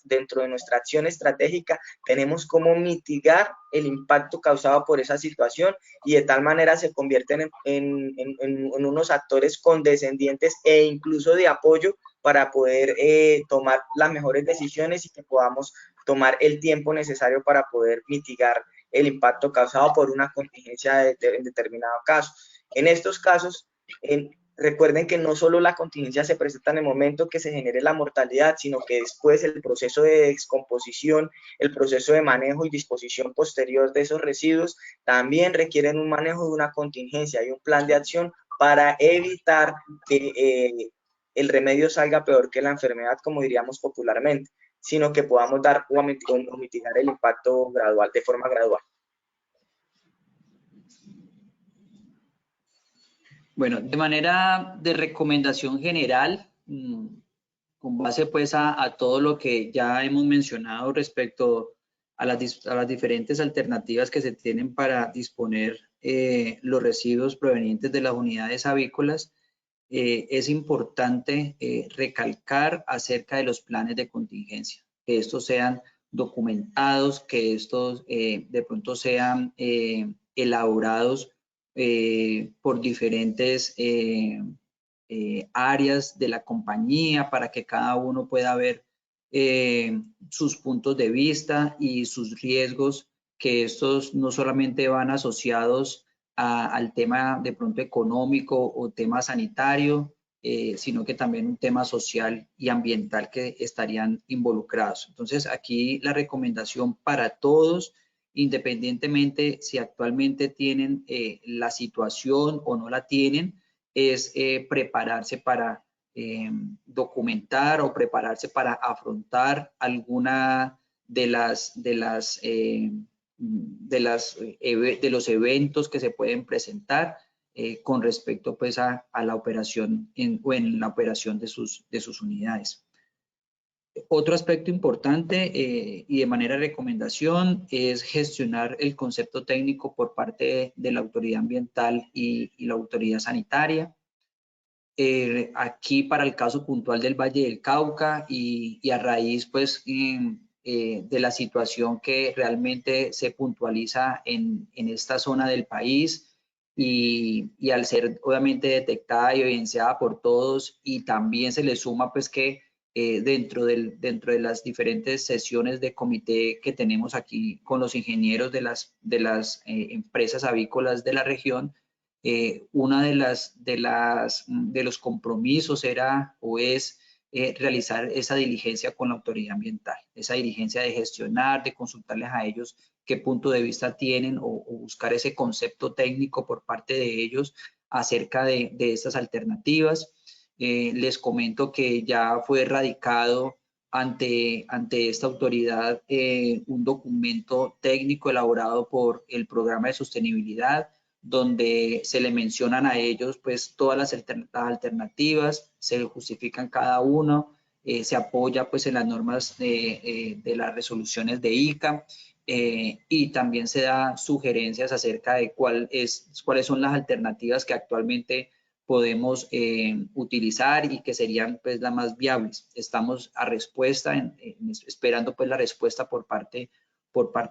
dentro de nuestra acción estratégica, tenemos cómo mitigar el impacto causado por esa situación y de tal manera se convierten en unos actores condescendientes e incluso de apoyo para poder tomar las mejores decisiones y que podamos tomar el tiempo necesario para poder mitigar el impacto causado por una contingencia en determinado caso. En estos casos, Recuerden que no solo la contingencia se presenta en el momento que se genere la mortalidad, sino que después el proceso de descomposición, el proceso de manejo y disposición posterior de esos residuos también requieren un manejo de una contingencia y un plan de acción para evitar que el remedio salga peor que la enfermedad, como diríamos popularmente, sino que podamos dar o mitigar el impacto gradual, de forma gradual. Bueno, de manera de recomendación general, con base pues a todo lo que ya hemos mencionado respecto a las diferentes alternativas que se tienen para disponer los residuos provenientes de las unidades avícolas, es importante recalcar acerca de los planes de contingencia, que estos sean documentados, que estos de pronto sean elaborados por diferentes áreas de la compañía para que cada uno pueda ver sus puntos de vista y sus riesgos, que estos no solamente van asociados al tema de pronto económico o tema sanitario, sino que también un tema social y ambiental que estarían involucrados. Entonces, aquí la recomendación para todos, independientemente si actualmente tienen la situación o no la tienen, es prepararse para documentar o prepararse para afrontar alguna de los eventos que se pueden presentar con respecto pues a la operación en la operación de sus unidades. Otro aspecto importante y de manera de recomendación es gestionar el concepto técnico por parte de la autoridad ambiental y la autoridad sanitaria. Aquí para el caso puntual del Valle del Cauca y a raíz pues de la situación que realmente se puntualiza en esta zona del país y al ser obviamente detectada y evidenciada por todos, y también se le suma pues que dentro de las diferentes sesiones de comité que tenemos aquí con los ingenieros de las empresas avícolas de la región, una de los compromisos era o es realizar esa diligencia con la autoridad ambiental, esa diligencia de gestionar, de consultarles a ellos qué punto de vista tienen o buscar ese concepto técnico por parte de ellos acerca de estas alternativas. Les comento que ya fue radicado ante esta autoridad un documento técnico elaborado por el Programa de Sostenibilidad, donde se le mencionan a ellos pues todas las alternativas, se justifican cada uno, se apoya pues en las normas de las resoluciones de ICA y también se da sugerencias acerca de cuáles son las alternativas que actualmente podemos utilizar y que serían pues las más viables. Estamos a respuesta, esperando pues la respuesta por parte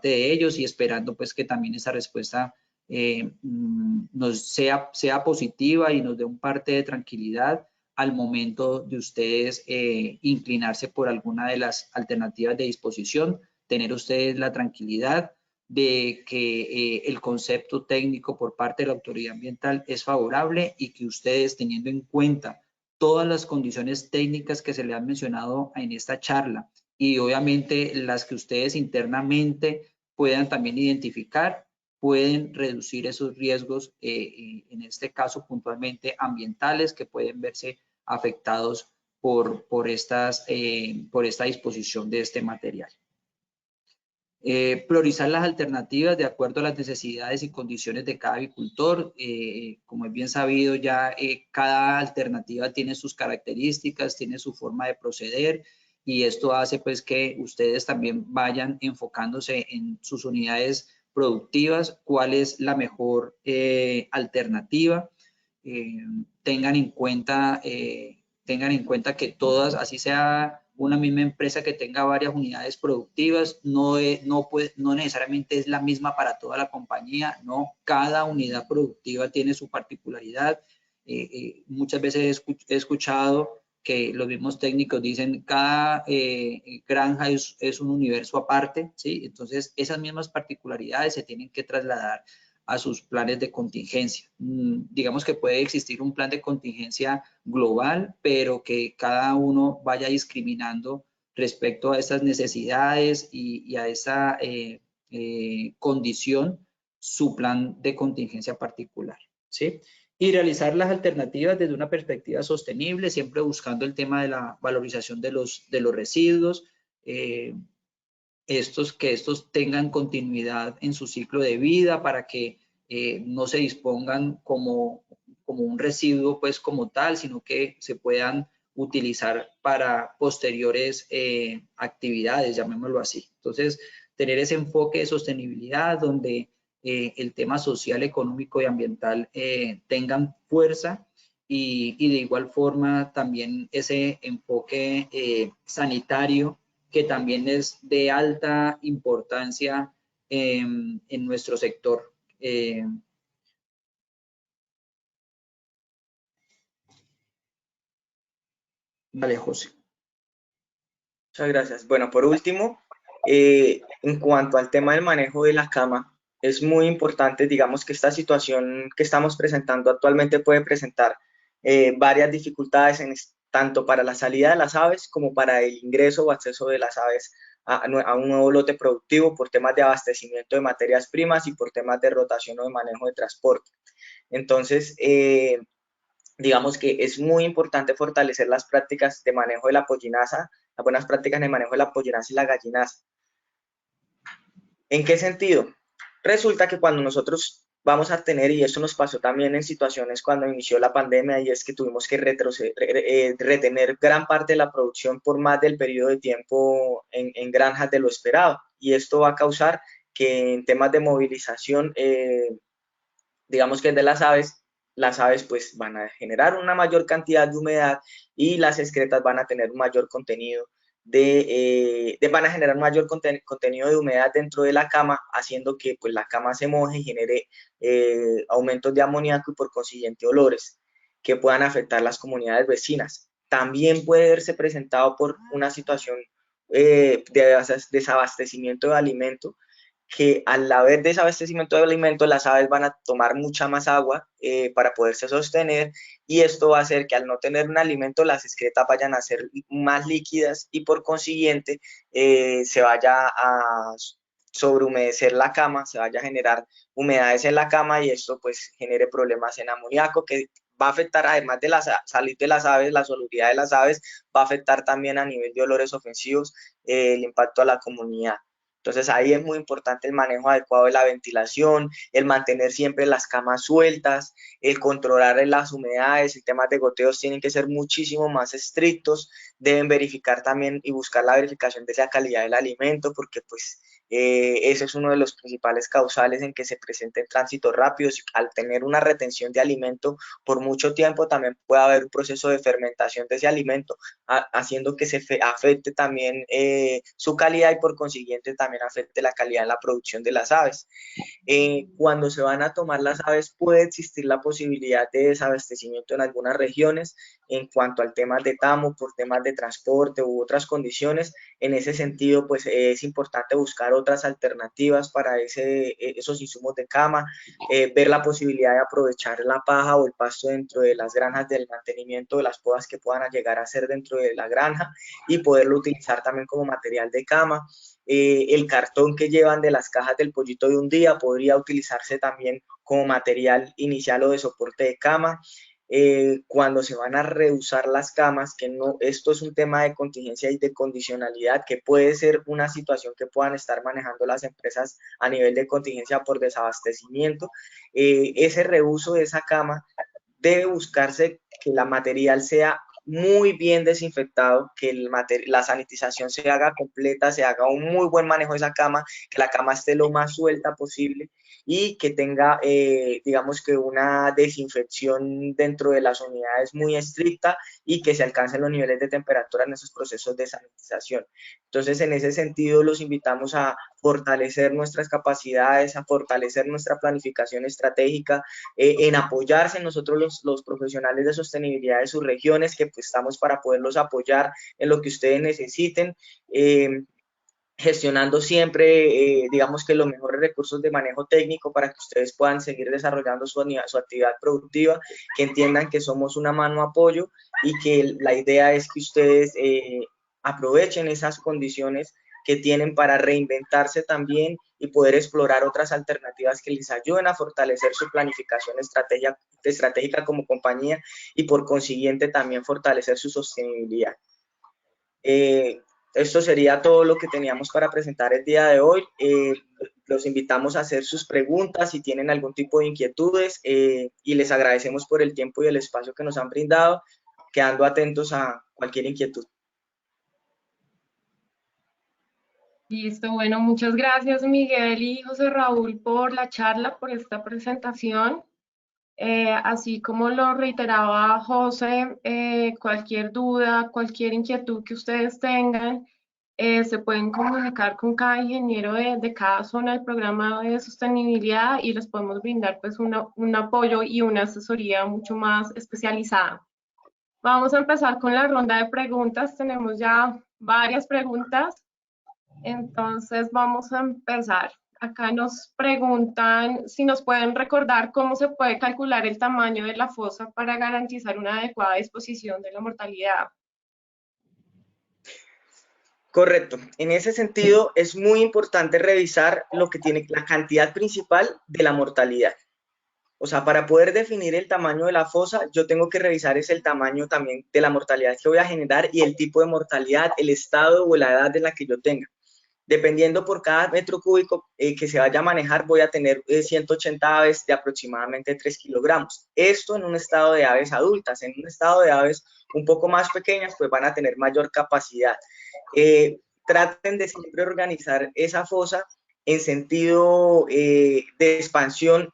de ellos y esperando pues que también esa respuesta nos sea positiva y nos dé un parte de tranquilidad al momento de ustedes inclinarse por alguna de las alternativas de disposición, tener ustedes la tranquilidad de que el concepto técnico por parte de la autoridad ambiental es favorable y que ustedes, teniendo en cuenta todas las condiciones técnicas que se le han mencionado en esta charla y obviamente las que ustedes internamente puedan también identificar, pueden reducir esos riesgos, en este caso puntualmente ambientales, que pueden verse afectados por esta disposición de este material. Priorizar las alternativas de acuerdo a las necesidades y condiciones de cada avicultor. Como es bien sabido, ya cada alternativa tiene sus características, tiene su forma de proceder, y esto hace pues que ustedes también vayan enfocándose en sus unidades productivas, cuál es la mejor alternativa. Tengan en cuenta que todas, así sea una misma empresa que tenga varias unidades productivas, no necesariamente es la misma para toda la compañía, no, cada unidad productiva tiene su particularidad. Muchas veces he escuchado que los mismos técnicos dicen cada granja es un universo aparte, ¿sí? Entonces esas mismas particularidades se tienen que trasladar a sus planes de contingencia. Digamos que puede existir un plan de contingencia global, pero que cada uno vaya discriminando respecto a estas necesidades y a esa condición su plan de contingencia particular, ¿sí? Y realizar las alternativas desde una perspectiva sostenible, siempre buscando el tema de la valorización de los residuos, que estos tengan continuidad en su ciclo de vida para que no se dispongan como un residuo pues como tal, sino que se puedan utilizar para posteriores actividades, llamémoslo así. Entonces, tener ese enfoque de sostenibilidad donde el tema social, económico y ambiental tengan fuerza y de igual forma también ese enfoque sanitario que también es de alta importancia en nuestro sector. Vale, José. Muchas gracias. Bueno, por último, en cuanto al tema del manejo de la cama, es muy importante, digamos que esta situación que estamos presentando actualmente puede presentar varias dificultades tanto para la salida de las aves como para el ingreso o acceso de las aves a un nuevo lote productivo por temas de abastecimiento de materias primas y por temas de rotación o de manejo de transporte. Entonces, digamos que es muy importante fortalecer las prácticas de manejo de la pollinaza, las buenas prácticas de manejo de la pollinaza y la gallinaza. ¿En qué sentido? Resulta que cuando nosotros vamos a tener, y eso nos pasó también en situaciones cuando inició la pandemia, y es que tuvimos que retener gran parte de la producción por más del periodo de tiempo en granjas de lo esperado. Y esto va a causar que en temas de movilización, digamos que de las aves pues van a generar una mayor cantidad de humedad y las excretas van a tener un mayor contenido van a generar un mayor contenido de humedad dentro de la cama, haciendo que pues la cama se moje y genere aumentos de amoníaco y por consiguiente olores que puedan afectar las comunidades vecinas. También puede verse presentado por una situación de desabastecimiento de alimento, que al haber desabastecimiento de alimentos, las aves van a tomar mucha más agua para poderse sostener, y esto va a hacer que al no tener un alimento, las excretas vayan a ser más líquidas y por consiguiente se vaya a sobrehumedecer la cama, se vaya a generar humedades en la cama y esto pues genere problemas en amoníaco que va a afectar, además de la salud de las aves, la solubilidad de las aves, va a afectar también a nivel de olores ofensivos el impacto a la comunidad. Entonces ahí es muy importante el manejo adecuado de la ventilación, el mantener siempre las camas sueltas, el controlar las humedades, el tema de goteos tienen que ser muchísimo más estrictos, deben verificar también y buscar la verificación de la calidad del alimento, porque pues ese es uno de los principales causales en que se presenten tránsitos rápidos. Al tener una retención de alimento por mucho tiempo también puede haber un proceso de fermentación de ese alimento, haciendo que se afecte también su calidad y por consiguiente también afecte la calidad de la producción de las aves. Cuando se van a tomar las aves puede existir la posibilidad de desabastecimiento en algunas regiones en cuanto al tema de tamo, por temas de transporte u otras condiciones. En ese sentido, pues es importante buscar otras alternativas para esos insumos de cama, ver la posibilidad de aprovechar la paja o el pasto dentro de las granjas, del mantenimiento de las podas que puedan llegar a ser dentro de la granja y poderlo utilizar también como material de cama. El cartón que llevan de las cajas del pollito de un día podría utilizarse también como material inicial o de soporte de cama. Cuando se van a reusar las camas, que no, esto es un tema de contingencia y de condicionalidad, que puede ser una situación que puedan estar manejando las empresas a nivel de contingencia por desabastecimiento. Ese reuso de esa cama debe buscarse que la material sea muy bien desinfectado, que la sanitización se haga completa, se haga un muy buen manejo de esa cama, que la cama esté lo más suelta posible y que tenga, digamos que una desinfección dentro de las unidades muy estricta y que se alcancen los niveles de temperatura en esos procesos de sanitización. Entonces, en ese sentido, los invitamos a fortalecer nuestras capacidades, a fortalecer nuestra planificación estratégica, en apoyarse en nosotros los profesionales de sostenibilidad de sus regiones, que pues estamos para poderlos apoyar en lo que ustedes necesiten. gestionando siempre, digamos que los mejores recursos de manejo técnico para que ustedes puedan seguir desarrollando su actividad productiva, que entiendan que somos una mano apoyo y que la idea es que ustedes aprovechen esas condiciones que tienen para reinventarse también y poder explorar otras alternativas que les ayuden a fortalecer su planificación estratégica como compañía y por consiguiente también fortalecer su sostenibilidad. Esto sería todo lo que teníamos para presentar el día de hoy. Los invitamos a hacer sus preguntas si tienen algún tipo de inquietudes y les agradecemos por el tiempo y el espacio que nos han brindado, quedando atentos a cualquier inquietud. Listo, bueno, muchas gracias Miguel y José Raúl por la charla, por esta presentación. Así como lo reiteraba José, cualquier duda, cualquier inquietud que ustedes tengan, se pueden comunicar con cada ingeniero de cada zona del programa de sostenibilidad y les podemos brindar pues un apoyo y una asesoría mucho más especializada. Vamos a empezar con la ronda de preguntas. Tenemos ya varias preguntas. Entonces vamos a empezar. Acá nos preguntan si nos pueden recordar cómo se puede calcular el tamaño de la fosa para garantizar una adecuada disposición de la mortalidad. Correcto. En ese sentido, es muy importante revisar lo que tiene la cantidad principal de la mortalidad. O sea, para poder definir el tamaño de la fosa, yo tengo que revisar el tamaño también de la mortalidad que voy a generar y el tipo de mortalidad, el estado o la edad de la que yo tenga. Dependiendo por cada metro cúbico que se vaya a manejar, voy a tener 180 aves de aproximadamente 3 kilogramos. Esto en un estado de aves adultas. En un estado de aves un poco más pequeñas, pues van a tener mayor capacidad. Traten de siempre organizar esa fosa en sentido de expansión,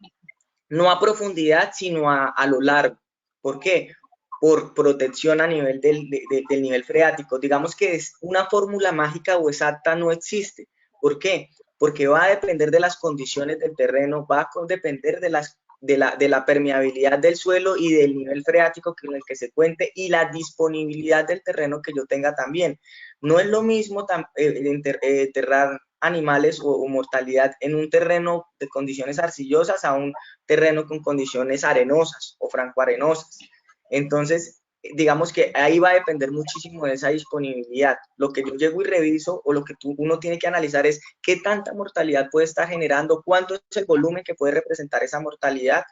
no a profundidad, sino a lo largo. ¿Por qué? Por protección a nivel del nivel freático. Digamos que es una fórmula mágica o exacta no existe. ¿Por qué? Porque va a depender de las condiciones del terreno, va a depender de la permeabilidad del suelo y del nivel freático con el que se cuente y la disponibilidad del terreno que yo tenga también. No es lo mismo enterrar animales o mortalidad en un terreno de condiciones arcillosas a un terreno con condiciones arenosas o francoarenosas. Entonces, digamos que ahí va a depender muchísimo de esa disponibilidad. Lo que yo llego y reviso o lo que uno tiene que analizar es qué tanta mortalidad puede estar generando, cuánto es el volumen que puede representar esa mortalidad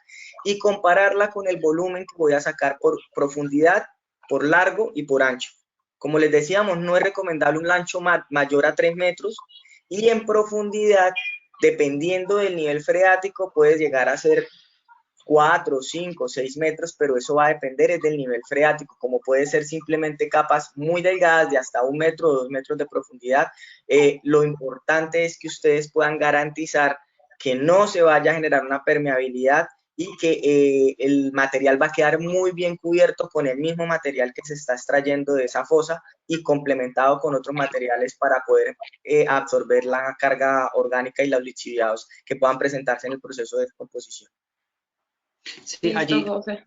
y compararla con el volumen que voy a sacar por profundidad, por largo y por ancho. Como les decíamos, no es recomendable un ancho mayor a 3 metros y en profundidad, dependiendo del nivel freático, puede llegar a ser 4, 5, 6 metros, pero eso va a depender del nivel freático, como puede ser simplemente capas muy delgadas de hasta 1 metro o 2 metros de profundidad. Lo importante es que ustedes puedan garantizar que no se vaya a generar una permeabilidad y que el material va a quedar muy bien cubierto con el mismo material que se está extrayendo de esa fosa y complementado con otros materiales para poder absorber la carga orgánica y los lixiviados que puedan presentarse en el proceso de descomposición. Sí, Listo, allí, José.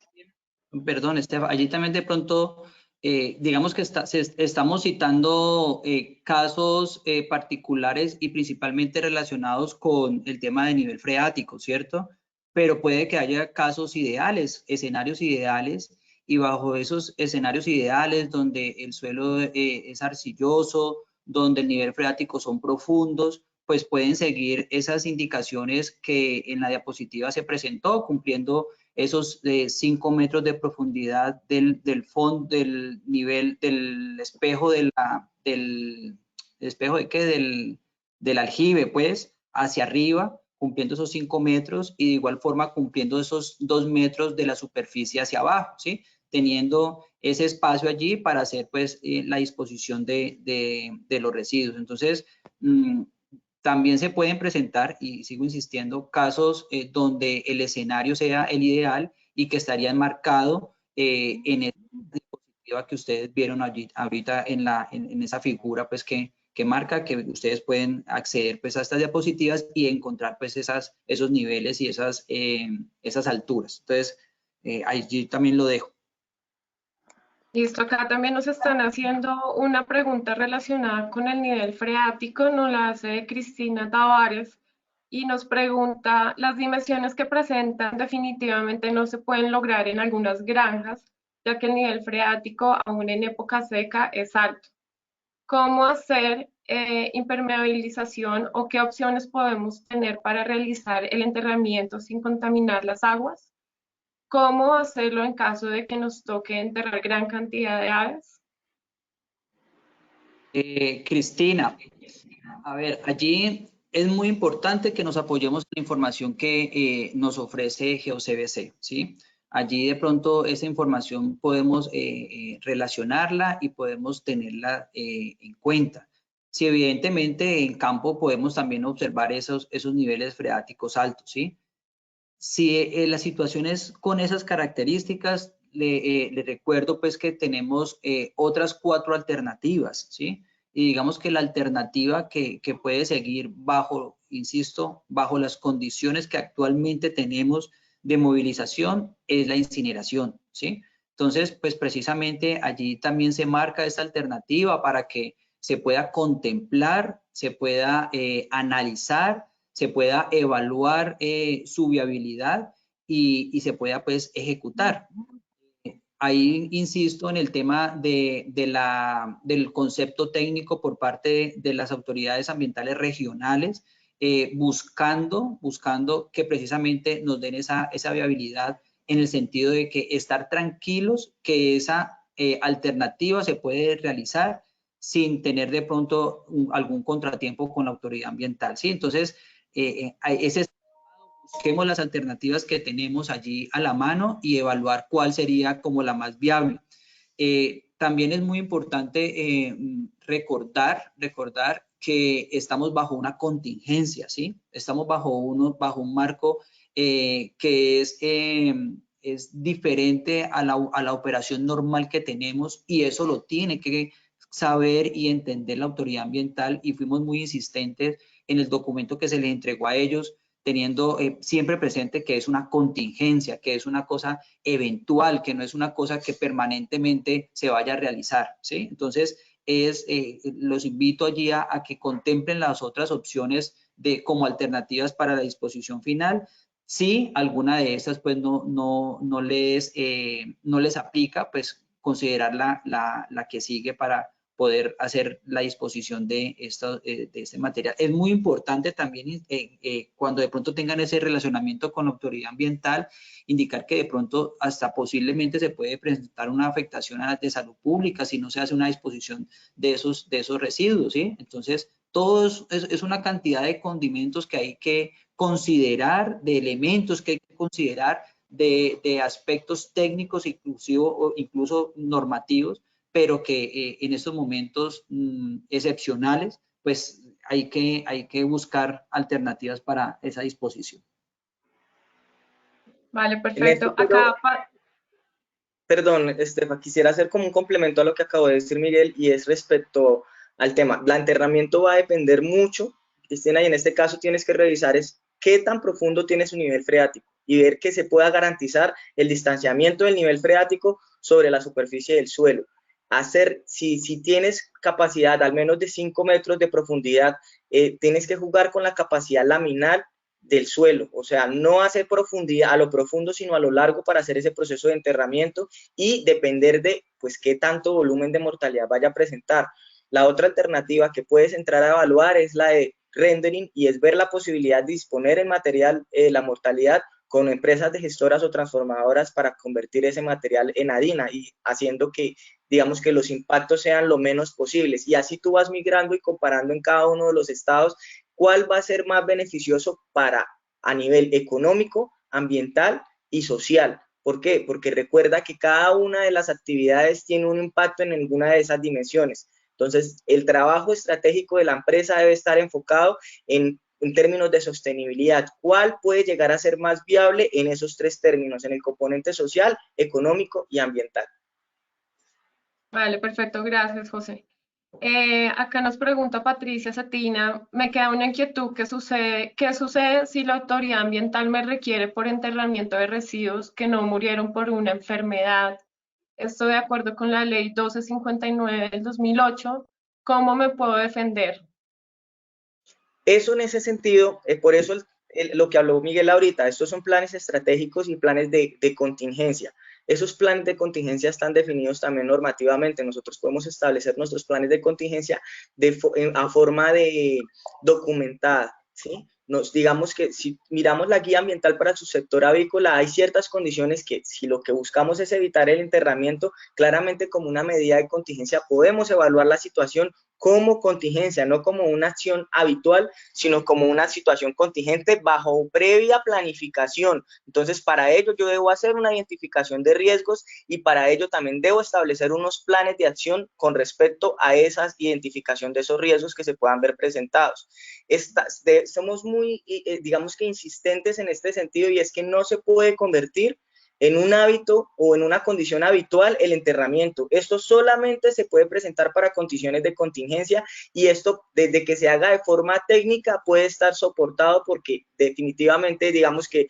perdón, Estefa, allí también de pronto, digamos que estamos citando casos particulares y principalmente relacionados con el tema de nivel freático, ¿cierto? Pero puede que haya casos ideales, escenarios ideales, y bajo esos escenarios ideales donde el suelo es arcilloso, donde el nivel freático son profundos, pues pueden seguir esas indicaciones que en la diapositiva se presentó, cumpliendo esos 5 metros de profundidad del fondo, del nivel del espejo del espejo de qué, del aljibe, pues, hacia arriba, cumpliendo esos 5 metros y de igual forma cumpliendo esos 2 metros de la superficie hacia abajo, ¿sí? Teniendo ese espacio allí para hacer, pues, la disposición de los residuos. Entonces, también se pueden presentar, y sigo insistiendo, casos donde el escenario sea el ideal y que estaría enmarcado en esa diapositiva que ustedes vieron allí, ahorita en esa figura pues que marca que ustedes pueden acceder pues a estas diapositivas y encontrar pues esos niveles y esas alturas. Entonces, allí también lo dejo. Listo, acá también nos están haciendo una pregunta relacionada con el nivel freático, nos la hace Cristina Tavares y nos pregunta, las dimensiones que presentan definitivamente no se pueden lograr en algunas granjas, ya que el nivel freático, aún en época seca, es alto. ¿Cómo hacer impermeabilización o qué opciones podemos tener para realizar el enterramiento sin contaminar las aguas? ¿Cómo hacerlo en caso de que nos toque enterrar gran cantidad de aves? Cristina, a ver, allí es muy importante que nos apoyemos en la información que nos ofrece GeoCBC, ¿sí? Allí de pronto esa información podemos relacionarla y podemos tenerla en cuenta. Si evidentemente en campo podemos también observar esos niveles freáticos altos, ¿sí? Si la situación es con esas características, le recuerdo pues que tenemos otras 4 alternativas, ¿sí? Y digamos que la alternativa que puede seguir bajo, insisto, bajo las condiciones que actualmente tenemos de movilización es la incineración, ¿sí? Entonces, pues precisamente allí también se marca esta alternativa para que se pueda contemplar, se pueda analizar, se pueda evaluar su viabilidad y se pueda pues ejecutar. Ahí insisto en el tema del concepto técnico por parte de las autoridades ambientales regionales, buscando que precisamente nos den esa viabilidad en el sentido de que estar tranquilos que esa alternativa se puede realizar sin tener de pronto algún contratiempo con la autoridad ambiental, ¿sí? Entonces, ese busquemos las alternativas que tenemos allí a la mano y evaluar cuál sería como la más viable. También es muy importante recordar que estamos bajo una contingencia, ¿sí? Estamos bajo un marco que es diferente a la operación normal que tenemos y eso lo tiene que saber y entender la autoridad ambiental y fuimos muy insistentes en el documento que se les entregó a ellos teniendo siempre presente que es una contingencia, que es una cosa eventual, que no es una cosa que permanentemente se vaya a realizar, ¿sí? Entonces, los invito allí a que contemplen las otras opciones como alternativas para la disposición final. Si alguna de estas pues no les aplica, pues considerar la que sigue para poder hacer la disposición de este material. Es muy importante también cuando de pronto tengan ese relacionamiento con la autoridad ambiental, indicar que de pronto hasta posiblemente se puede presentar una afectación de salud pública si no se hace una disposición de esos residuos, ¿sí? Entonces, todo es una cantidad de condimentos que hay que considerar, de elementos que hay que considerar, de aspectos técnicos incluso normativos, pero que en estos momentos excepcionales, pues hay que buscar alternativas para esa disposición. Vale, En esto perfecto. quiero, perdón, Estefa, quisiera hacer como un complemento a lo que acabo de decir Miguel y es respecto al tema. El enterramiento va a depender mucho, Cristina, y en este caso tienes que revisar es qué tan profundo tiene su nivel freático y ver que se pueda garantizar el distanciamiento del nivel freático sobre la superficie del suelo. Si tienes capacidad al menos de 5 metros de profundidad, tienes que jugar con la capacidad laminal del suelo, o sea, no hacer profundidad a lo profundo, sino a lo largo para hacer ese proceso de enterramiento y depender de, pues, qué tanto volumen de mortalidad vaya a presentar. La otra alternativa que puedes entrar a evaluar es la de rendering y es ver la posibilidad de disponer en material la mortalidad con empresas de gestoras o transformadoras para convertir ese material en harina y haciendo que, digamos, que los impactos sean lo menos posibles. Y así tú vas migrando y comparando en cada uno de los estados cuál va a ser más beneficioso para a nivel económico, ambiental y social. ¿Por qué? Porque recuerda que cada una de las actividades tiene un impacto en alguna de esas dimensiones. Entonces, el trabajo estratégico de la empresa debe estar enfocado en términos de sostenibilidad. ¿Cuál puede llegar a ser más viable en esos 3 términos, en el componente social, económico y ambiental? vale, perfecto, gracias, José. Acá nos pregunta Patricia Satina, me queda una inquietud, qué sucede si la autoridad ambiental me requiere por enterramiento de residuos que no murieron por una enfermedad Esto de acuerdo con la ley 1259 del 2008. ¿Cómo me puedo defender? Eso en ese sentido, por eso lo que habló Miguel ahorita, estos son planes estratégicos y planes de contingencia. Esos planes de contingencia están definidos también normativamente. Nosotros podemos establecer nuestros planes de contingencia a forma de documentada, ¿sí? Digamos que si miramos la guía ambiental para su sector avícola, hay ciertas condiciones que si lo que buscamos es evitar el enterramiento, claramente como una medida de contingencia podemos evaluar la situación como contingencia, no como una acción habitual, sino como una situación contingente bajo previa planificación. Entonces, para ello yo debo hacer una identificación de riesgos y para ello también debo establecer unos planes de acción con respecto a esa identificación de esos riesgos que se puedan ver presentados. Somos muy, digamos que insistentes en este sentido, y es que no se puede convertir en un hábito o en una condición habitual el enterramiento. Esto solamente se puede presentar para condiciones de contingencia, y esto desde que se haga de forma técnica puede estar soportado, porque definitivamente digamos que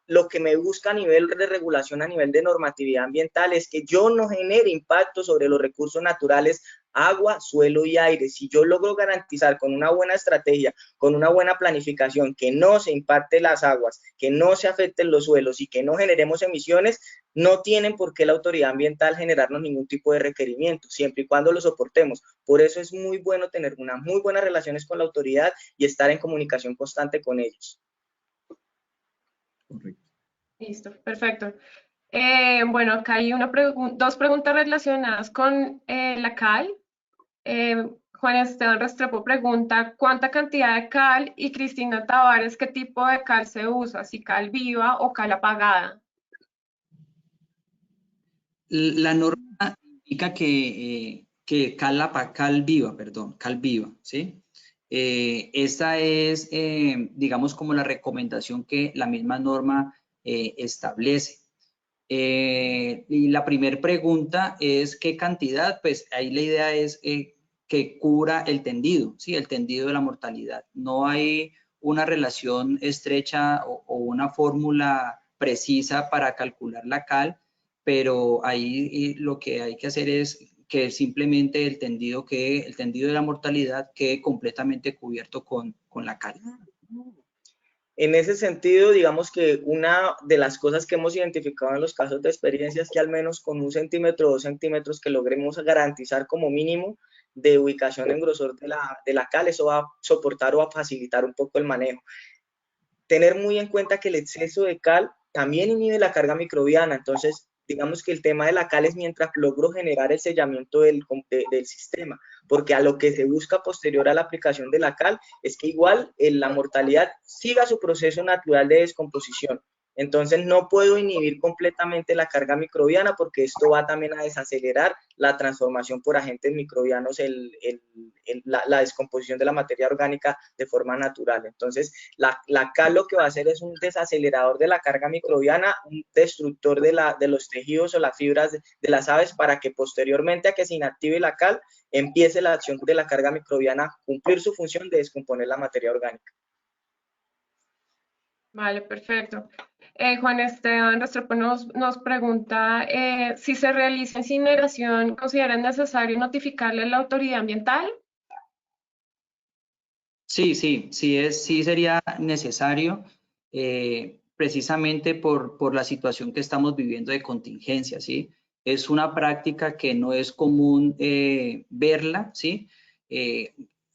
lo que me busca a nivel de regulación, a nivel de normatividad ambiental, es que yo no genere impacto sobre los recursos naturales, agua, suelo y aire. Si yo logro garantizar con una buena estrategia, con una buena planificación, que no se impacte las aguas, que no se afecten los suelos y que no generemos emisiones, no tienen por qué la autoridad ambiental generarnos ningún tipo de requerimiento, siempre y cuando lo soportemos. Por eso es muy bueno tener unas muy buenas relaciones con la autoridad y estar en comunicación constante con ellos. Correcto. Listo, perfecto. Bueno, acá hay dos preguntas relacionadas con la cal. Juan Esteban Restrepo pregunta ¿cuánta cantidad de cal? Y Cristina Tavares, ¿qué tipo de cal se usa? ¿Si cal viva o cal apagada? La norma indica que cal viva, ¿sí? Esta es, digamos, como la recomendación que la misma norma establece. Y la primera pregunta es ¿qué cantidad? Pues ahí la idea es que cubra el tendido, ¿sí? El tendido de la mortalidad. No hay una relación estrecha o una fórmula precisa para calcular la cal, pero ahí lo que hay que hacer es que simplemente el tendido de la mortalidad quede completamente cubierto con la cal. En ese sentido, digamos que una de las cosas que hemos identificado en los casos de experiencia es que al menos con 1 centímetro, 2 centímetros que logremos garantizar como mínimo de ubicación en grosor de la cal, eso va a soportar o a facilitar un poco el manejo. Tener muy en cuenta que el exceso de cal también inhibe la carga microbiana. Entonces, digamos que el tema de la cal es mientras logro generar el sellamiento del sistema, porque a lo que se busca posterior a la aplicación de la cal es que igual la mortalidad siga su proceso natural de descomposición. Entonces no puedo inhibir completamente la carga microbiana, porque esto va también a desacelerar la transformación por agentes microbianos, la descomposición de la materia orgánica de forma natural. Entonces la cal lo que va a hacer es un desacelerador de la carga microbiana, un destructor de los tejidos o las fibras de las aves, para que posteriormente a que se inactive la cal empiece la acción de la carga microbiana a cumplir su función de descomponer la materia orgánica. Vale, perfecto. Juan Esteban Restrepo nos pregunta si se realiza incineración, ¿consideran necesario notificarle a la autoridad ambiental? Sí sería necesario, precisamente por la situación que estamos viviendo de contingencia, ¿sí? Es una práctica que no es común verla, ¿sí?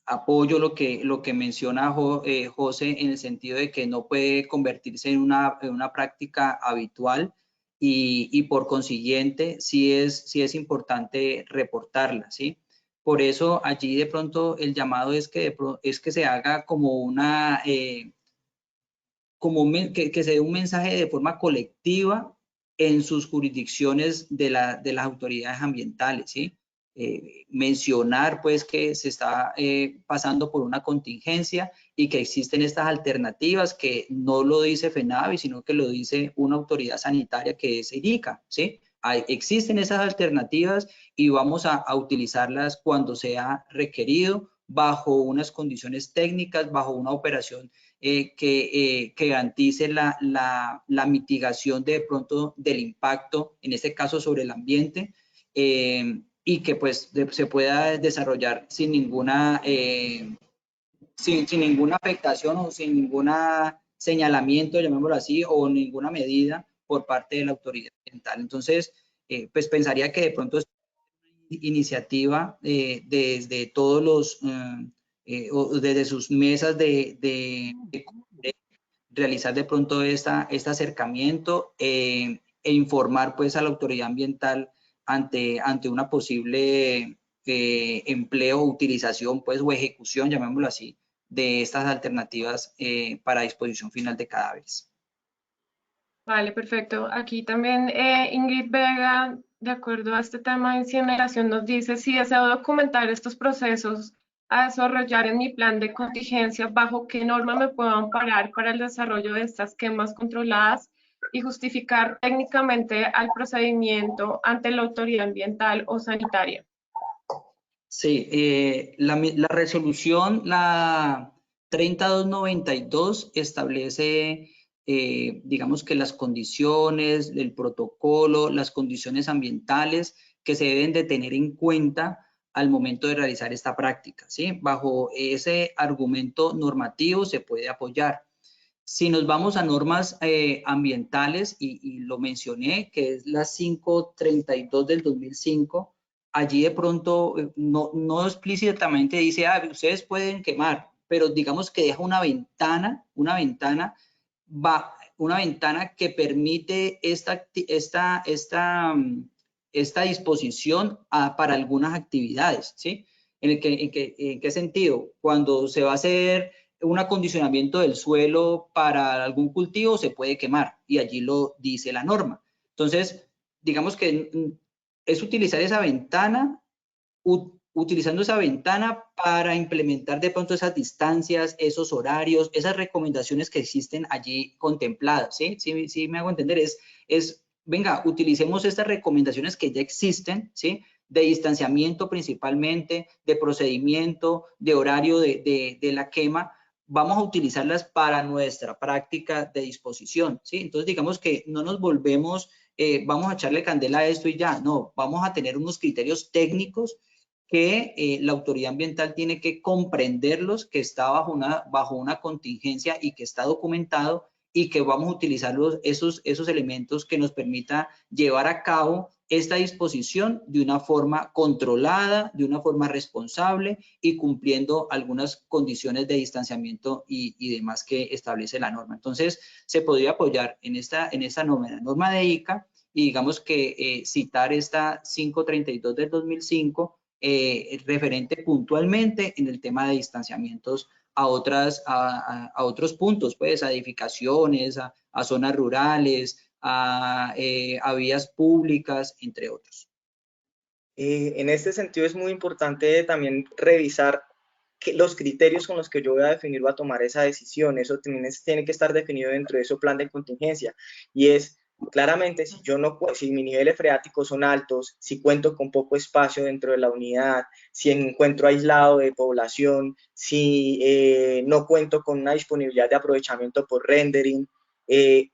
Apoyo lo que menciona José, en el sentido de que no puede convertirse en una práctica habitual, y por consiguiente sí es importante reportarla, ¿sí? Por eso allí de pronto el llamado es que se haga como una, que se dé un mensaje de forma colectiva en sus jurisdicciones de las autoridades ambientales, ¿sí? Mencionar pues que se está pasando por una contingencia y que existen estas alternativas, que no lo dice FENAVI, sino que lo dice una autoridad sanitaria que es IRICA, ¿sí? Existen esas alternativas y vamos a utilizarlas cuando sea requerido, bajo unas condiciones técnicas, bajo una operación que garantice la mitigación de pronto del impacto, en este caso sobre el ambiente, y que pues se pueda desarrollar sin ninguna sin ninguna afectación o sin ningún señalamiento, llamémoslo así, o ninguna medida por parte de la autoridad ambiental. Entonces, pues pensaría que de pronto es una iniciativa desde todos los, o desde sus mesas de realizar de pronto este acercamiento e informar pues a la autoridad ambiental ante una posible empleo, utilización pues o ejecución, llamémoslo así, de estas alternativas para disposición final de cadáveres. Vale, perfecto. Aquí también Ingrid Vega, de acuerdo a este tema de incineración, nos dice, si deseo documentar estos procesos a desarrollar en mi plan de contingencia, ¿bajo qué norma me puedo amparar para el desarrollo de estas quemas controladas y justificar técnicamente al procedimiento ante la autoridad ambiental o sanitaria? Sí, la resolución, la 3292, establece, digamos que las condiciones, el protocolo, las condiciones ambientales que se deben de tener en cuenta al momento de realizar esta práctica, ¿sí? Bajo ese argumento normativo se puede apoyar. Si nos vamos a normas ambientales, y lo mencioné, que es la 532 del 2005, allí de pronto no explícitamente dice, ustedes pueden quemar, pero digamos que deja una ventana que permite esta disposición para algunas actividades, ¿sí? ¿En qué sentido? Cuando se va a hacer un acondicionamiento del suelo para algún cultivo, se puede quemar, y allí lo dice la norma. Entonces, digamos que es utilizar esa ventana, utilizando esa ventana para implementar de pronto esas distancias, esos horarios, esas recomendaciones que existen allí contempladas, ¿sí? Sí me hago entender, venga, utilicemos estas recomendaciones que ya existen, ¿sí? De distanciamiento principalmente, de procedimiento, de horario de la quema, vamos a utilizarlas para nuestra práctica de disposición, ¿sí? Entonces, digamos que no nos volvemos, vamos a echarle candela a esto y ya, no, vamos a tener unos criterios técnicos que la autoridad ambiental tiene que comprenderlos, que está bajo una contingencia y que está documentado, y que vamos a utilizar esos elementos que nos permita llevar a cabo esta disposición de una forma controlada, de una forma responsable y cumpliendo algunas condiciones de distanciamiento y demás que establece la norma. Entonces, se podría apoyar en esta norma, la norma de ICA, y digamos que citar esta 532 del 2005, referente puntualmente en el tema de distanciamientos a otros puntos, pues a edificaciones, a zonas rurales, a vías públicas, entre otros. En este sentido es muy importante también revisar los criterios con los que yo voy a definir o a tomar esa decisión. Eso también tiene que estar definido dentro de ese plan de contingencia, y es claramente si mis niveles freáticos son altos, si cuento con poco espacio dentro de la unidad, si encuentro aislado de población, si no cuento con una disponibilidad de aprovechamiento por rendering,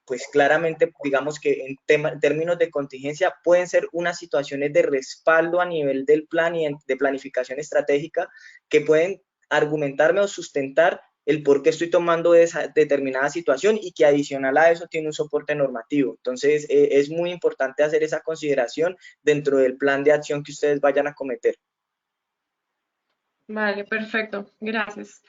pues claramente digamos que en términos de contingencia pueden ser unas situaciones de respaldo a nivel del plan y de planificación estratégica que pueden argumentarme o sustentar el por qué estoy tomando esa determinada situación, y que adicional a eso tiene un soporte normativo. Entonces, es muy importante hacer esa consideración dentro del plan de acción que ustedes vayan a cometer. Vale, perfecto. Gracias.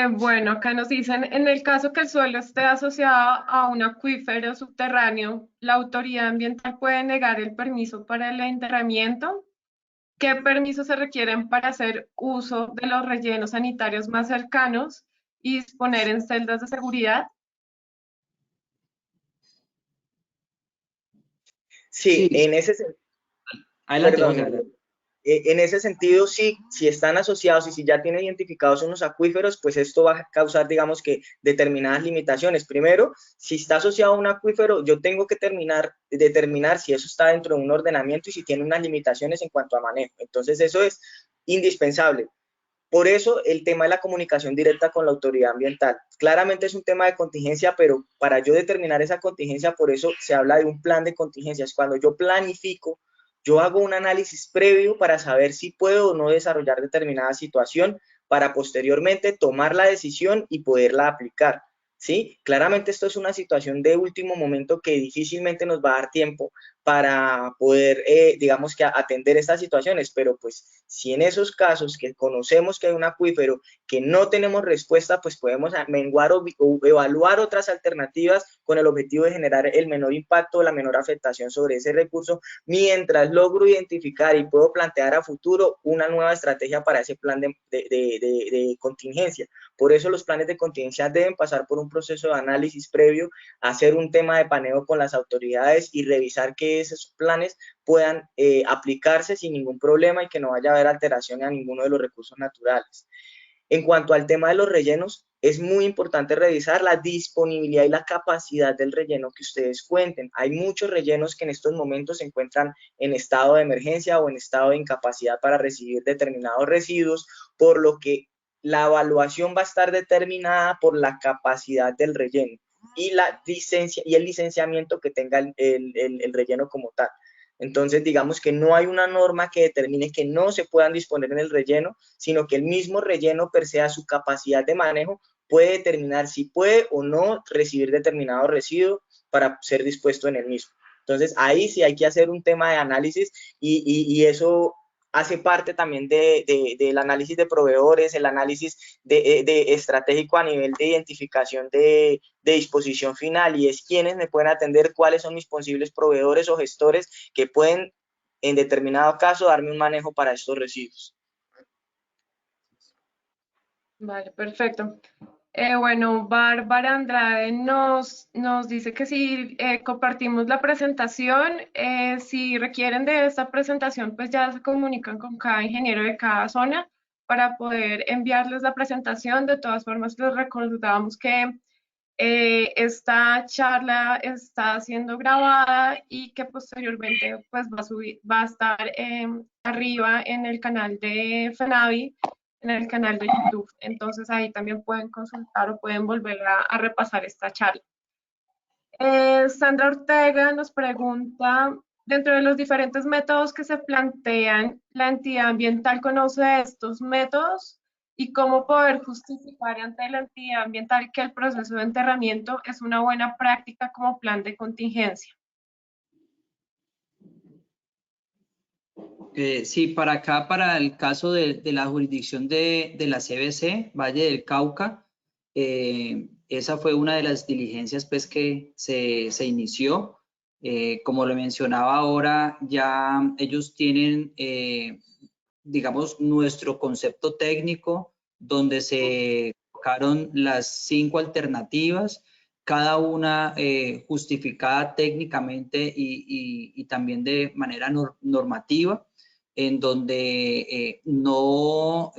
Bueno, acá nos dicen, en el caso que el suelo esté asociado a un acuífero subterráneo, ¿la autoridad ambiental puede negar el permiso para el enterramiento? ¿Qué permisos se requieren para hacer uso de los rellenos sanitarios más cercanos y disponer en celdas de seguridad? Sí, en ese Adelante, perdón, José. en ese sentido, sí, si están asociados y si ya tienen identificados unos acuíferos, pues esto va a causar, digamos que, determinadas limitaciones. Primero, si está asociado a un acuífero, yo tengo que determinar si eso está dentro de un ordenamiento y si tiene unas limitaciones en cuanto a manejo. Entonces, eso es indispensable. Por eso el tema de la comunicación directa con la autoridad ambiental. Claramente es un tema de contingencia, pero para yo determinar esa contingencia, por eso se habla de un plan de contingencias. Cuando yo planifico, yo hago un análisis previo para saber si puedo o no desarrollar determinada situación para posteriormente tomar la decisión y poderla aplicar. ¿Sí? Claramente esto es una situación de último momento que difícilmente nos va a dar tiempo para poder, digamos que atender estas situaciones, pero pues si en esos casos que conocemos que hay un acuífero que no tenemos respuesta, pues podemos menguar o evaluar otras alternativas con el objetivo de generar el menor impacto, la menor afectación sobre ese recurso, mientras logro identificar y puedo plantear a futuro una nueva estrategia para ese plan de contingencia. Por eso los planes de contingencia deben pasar por un proceso de análisis previo, hacer un tema de paneo con las autoridades y revisar que esos planes puedan aplicarse sin ningún problema y que no vaya a haber alteraciones a ninguno de los recursos naturales. En cuanto al tema de los rellenos, es muy importante revisar la disponibilidad y la capacidad del relleno que ustedes cuenten. Hay muchos rellenos que en estos momentos se encuentran en estado de emergencia o en estado de incapacidad para recibir determinados residuos, por lo que la evaluación va a estar determinada por la capacidad del relleno y el licenciamiento que tenga el relleno como tal. Entonces, digamos que no hay una norma que determine que no se puedan disponer en el relleno, sino que el mismo relleno, per se, a su capacidad de manejo, puede determinar si puede o no recibir determinado residuo para ser dispuesto en el mismo. Entonces, ahí sí hay que hacer un tema de análisis y eso hace parte también del análisis de proveedores, el análisis de estratégico a nivel de identificación de disposición final, y es quiénes me pueden atender, cuáles son mis posibles proveedores o gestores que pueden en determinado caso darme un manejo para estos residuos. Vale, perfecto. Bueno, Bárbara Andrade nos dice que si compartimos la presentación, si requieren de esta presentación, pues ya se comunican con cada ingeniero de cada zona para poder enviarles la presentación. De todas formas, les recordamos que esta charla está siendo grabada y que posteriormente pues va a estar arriba en el canal de FENAVI, en el canal de YouTube. Entonces ahí también pueden consultar o pueden volver a repasar esta charla. Sandra Ortega nos pregunta, dentro de los diferentes métodos que se plantean, ¿la entidad ambiental conoce estos métodos? ¿Y cómo poder justificar ante la entidad ambiental que el proceso de enterramiento es una buena práctica como plan de contingencia? Sí, para acá, para el caso de la jurisdicción de la CBC, Valle del Cauca, esa fue una de las diligencias pues, que se inició. Como lo mencionaba ahora, ya ellos tienen, digamos, nuestro concepto técnico, donde se colocaron las 5 alternativas, cada una justificada técnicamente y también de manera normativa, en donde no,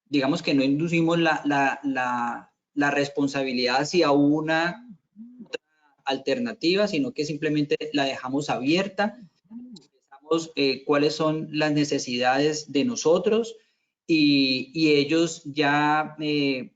digamos que no inducimos la responsabilidad hacia una alternativa, sino que simplemente la dejamos abierta, expresamos cuáles son las necesidades de nosotros y ellos ya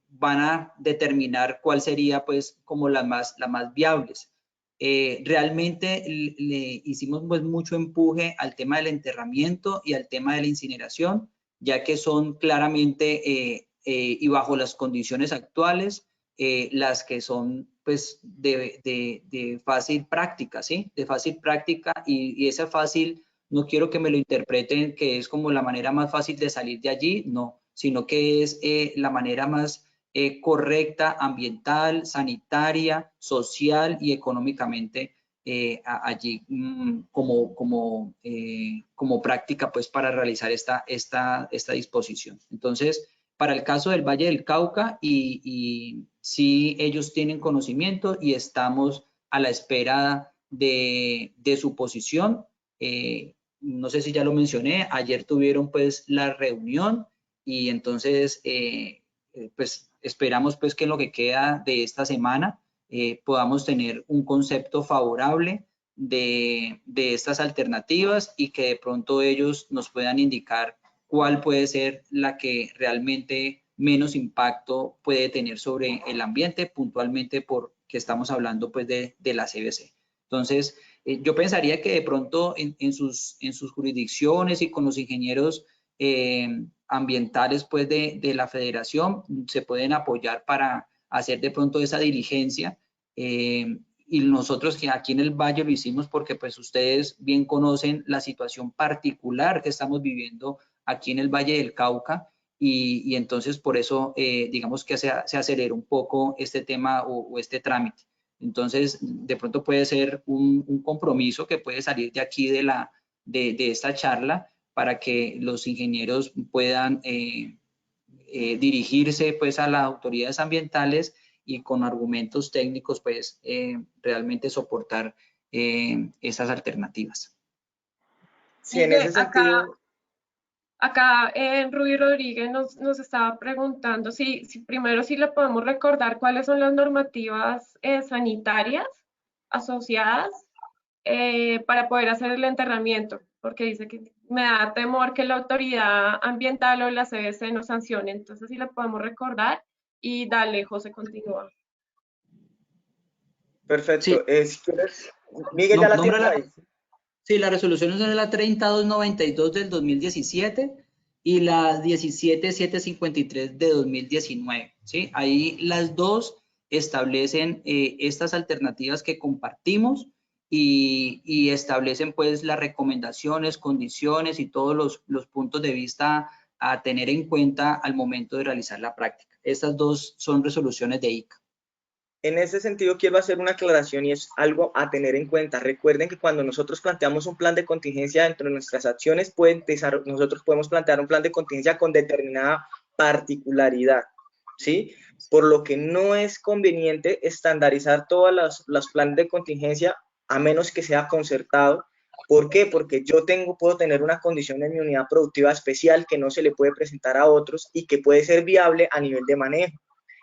van a determinar cuál sería pues como las más viables. Realmente le hicimos pues mucho empuje al tema del enterramiento y al tema de la incineración, ya que son claramente y bajo las condiciones actuales las que son pues de fácil práctica, ¿sí? De fácil práctica y esa fácil, no quiero que me lo interpreten que es como la manera más fácil de salir de allí, no, sino que es la manera más correcta, ambiental, sanitaria, social y económicamente allí como práctica pues para realizar esta disposición. Entonces, para el caso del Valle del Cauca y sí ellos tienen conocimiento y estamos a la espera de su posición. No sé si ya lo mencioné, ayer tuvieron pues la reunión y entonces pues esperamos pues que en lo que queda de esta semana podamos tener un concepto favorable de estas alternativas y que de pronto ellos nos puedan indicar cuál puede ser la que realmente menos impacto puede tener sobre el ambiente, puntualmente porque estamos hablando pues de la CBC. Entonces, yo pensaría que de pronto en sus jurisdicciones y con los ingenieros ambientales pues de la federación se pueden apoyar para hacer de pronto esa diligencia. Y nosotros que aquí en el Valle lo hicimos porque pues ustedes bien conocen la situación particular que estamos viviendo aquí en el Valle del Cauca y entonces por eso digamos que se acelera un poco este tema o este trámite. Entonces de pronto puede ser un compromiso que puede salir de aquí de esta charla para que los ingenieros puedan dirigirse pues a las autoridades ambientales y con argumentos técnicos pues realmente soportar esas alternativas. Sí, en ese sentido. Acá Rudy Rodríguez nos estaba preguntando si primero si le podemos recordar cuáles son las normativas sanitarias asociadas para poder hacer el enterramiento, porque dice que me da temor que la autoridad ambiental o la CBC nos sancione. Entonces, si le podemos recordar y dale, José, continúa. Perfecto. Sí, Si quieres, Miguel, ¿ya la tienes ahí? Sí, la resolución es la 30292 del 2017 y la 17753 de 2019, ¿sí? Ahí las dos establecen estas alternativas que compartimos y establecen pues las recomendaciones, condiciones y todos los puntos de vista a tener en cuenta al momento de realizar la práctica. Estas dos son resoluciones de ICA. En ese sentido, quiero hacer una aclaración y es algo a tener en cuenta. Recuerden que cuando nosotros planteamos un plan de contingencia dentro de nuestras acciones, nosotros podemos plantear un plan de contingencia con determinada particularidad, ¿sí? Por lo que no es conveniente estandarizar todos los planes de contingencia a menos que sea concertado. ¿Por qué? Porque yo puedo tener una condición en mi unidad productiva especial que no se le puede presentar a otros y que puede ser viable a nivel de manejo.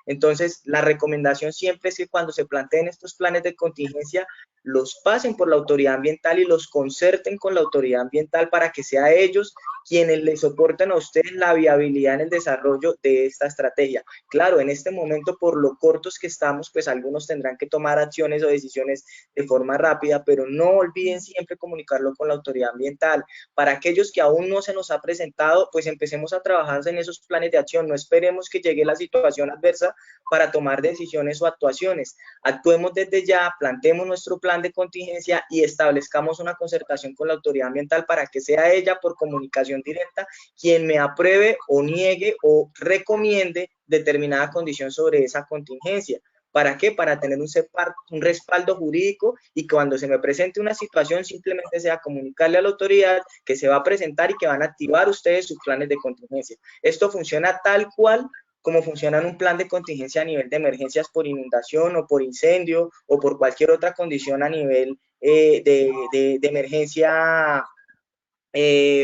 Entonces, la recomendación siempre es que cuando se planteen estos planes de contingencia, los pasen por la autoridad ambiental y los concerten con la autoridad ambiental para que sea ellos quienes les soporten a ustedes la viabilidad en el desarrollo de esta estrategia. Claro, en este momento, por lo cortos que estamos, pues algunos tendrán que tomar acciones o decisiones de forma rápida, pero no olviden siempre comunicarlo con la autoridad ambiental. Para aquellos que aún no se nos ha presentado, pues empecemos a trabajar en esos planes de acción. No esperemos que llegue la situación adversa para tomar decisiones o actuaciones. Actuemos desde ya, planteemos nuestro plan de contingencia y establezcamos una concertación con la autoridad ambiental para que sea ella por comunicación directa quien me apruebe o niegue o recomiende determinada condición sobre esa contingencia. ¿Para qué? Para tener un respaldo jurídico y cuando se me presente una situación simplemente sea comunicarle a la autoridad que se va a presentar y que van a activar ustedes sus planes de contingencia. Esto funciona tal cual como funciona un plan de contingencia a nivel de emergencias por inundación o por incendio o por cualquier otra condición a nivel de emergencia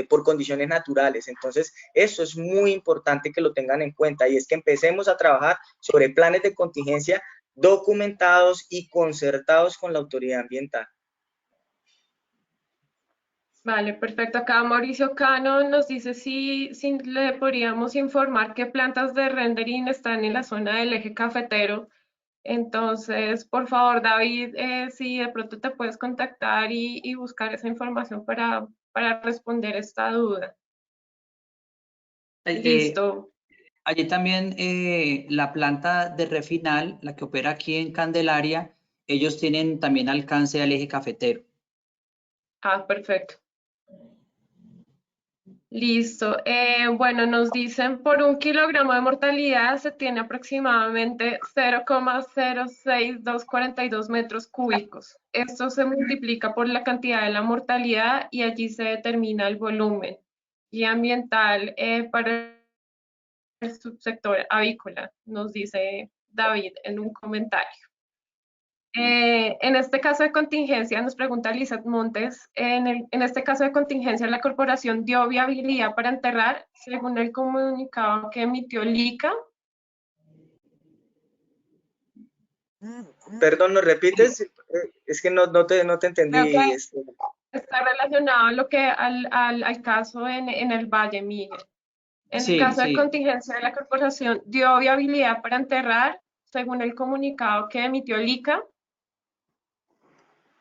por condiciones naturales. Entonces, eso es muy importante que lo tengan en cuenta y es que empecemos a trabajar sobre planes de contingencia documentados y concertados con la autoridad ambiental. Vale, perfecto. Acá Mauricio Cano nos dice si le podríamos informar qué plantas de rendering están en la zona del eje cafetero. Entonces, por favor, David, si de pronto te puedes contactar y buscar esa información para responder esta duda. Listo. Allí también la planta de Refinal, la que opera aquí en Candelaria, ellos tienen también alcance al eje cafetero. Ah, perfecto. Listo. Bueno, nos dicen por 1 kilogramo de mortalidad se tiene aproximadamente 0,06242 metros cúbicos. Esto se multiplica por la cantidad de la mortalidad y allí se determina el volumen. Y ambiental para el subsector avícola, nos dice David en un comentario. En este caso de contingencia, nos pregunta Lizeth Montes, en este caso de contingencia, la corporación dio viabilidad para enterrar, según el comunicado que emitió el ICA. Perdón, ¿nos repites? Es que no te entendí. Creo que está relacionado a lo que, al caso en el Valle, Miguel. En Sí, caso de sí. contingencia, la corporación dio viabilidad para enterrar, según el comunicado que emitió el ICA.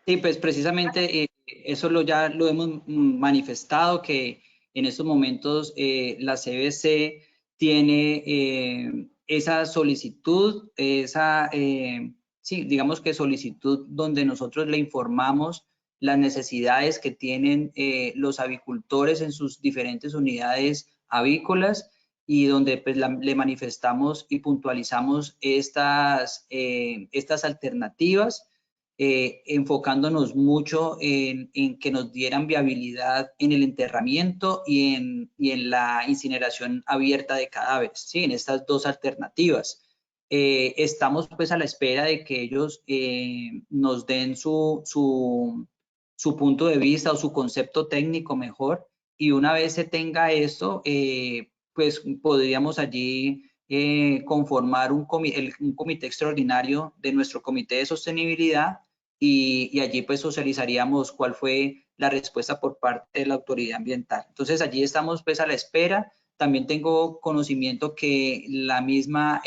Sí, pues precisamente eso ya lo hemos manifestado, que en estos momentos la CBC tiene esa solicitud, sí, digamos que solicitud donde nosotros le informamos las necesidades que tienen los avicultores en sus diferentes unidades avícolas y donde pues, le manifestamos y puntualizamos estas alternativas, enfocándonos mucho en que nos dieran viabilidad en el enterramiento y en la incineración abierta de cadáveres, ¿sí? En estas dos alternativas. Estamos pues a la espera de que ellos nos den su punto de vista o su concepto técnico mejor, y una vez se tenga esto, pues podríamos allí conformar un comité extraordinario de nuestro comité de sostenibilidad, y allí pues socializaríamos cuál fue la respuesta por parte de la autoridad ambiental. Entonces allí estamos pues a la espera. También tengo conocimiento que la misma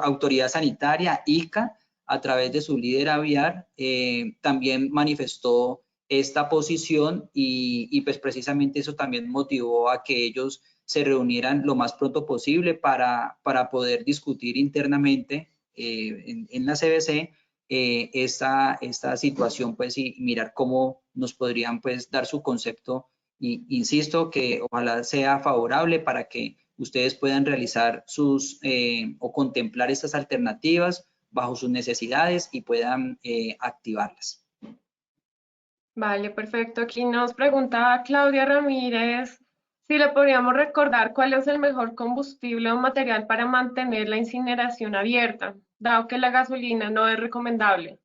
autoridad sanitaria, ICA, a través de su líder aviar, también manifestó esta posición, y pues precisamente eso también motivó a que ellos se reunieran lo más pronto posible para poder discutir internamente en la CBC esta situación, pues, y mirar cómo nos podrían, pues, dar su concepto. Y insisto que ojalá sea favorable para que ustedes puedan realizar o contemplar estas alternativas bajo sus necesidades y puedan activarlas. Vale, perfecto. Aquí nos pregunta Claudia Ramírez si le podríamos recordar cuál es el mejor combustible o material para mantener la incineración abierta, dado que la gasolina no es recomendable.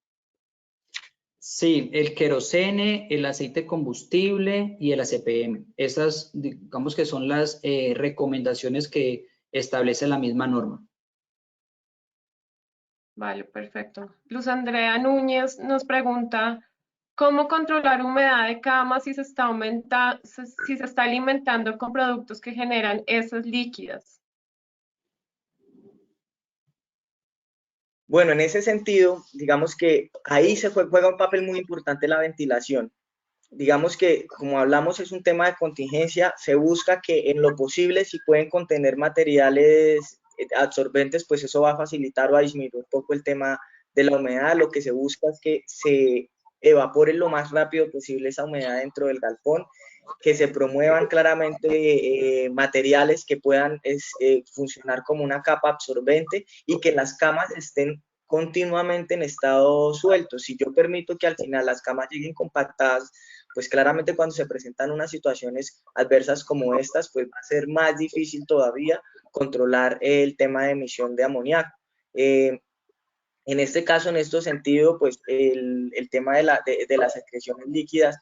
Sí, el querosene, el aceite combustible y el ACPM. Esas, digamos que son las recomendaciones que establece la misma norma. Vale, perfecto. Luz Andrea Núñez nos pregunta cómo controlar humedad de cama si se está alimentando con productos que generan heces líquidas. Bueno, en ese sentido, digamos que ahí juega un papel muy importante la ventilación. Digamos que, como hablamos, es un tema de contingencia, se busca que en lo posible, si pueden contener materiales absorbentes, pues eso va a facilitar o a disminuir un poco el tema de la humedad. Lo que se busca es que se evapore lo más rápido posible esa humedad dentro del galpón, que se promuevan claramente materiales que puedan funcionar como una capa absorbente y que las camas estén continuamente en estado suelto. Si yo permito que al final las camas lleguen compactadas, pues claramente cuando se presentan unas situaciones adversas como estas, pues va a ser más difícil todavía controlar el tema de emisión de amoníaco. En este caso, en este sentido, pues el tema de las secreciones líquidas,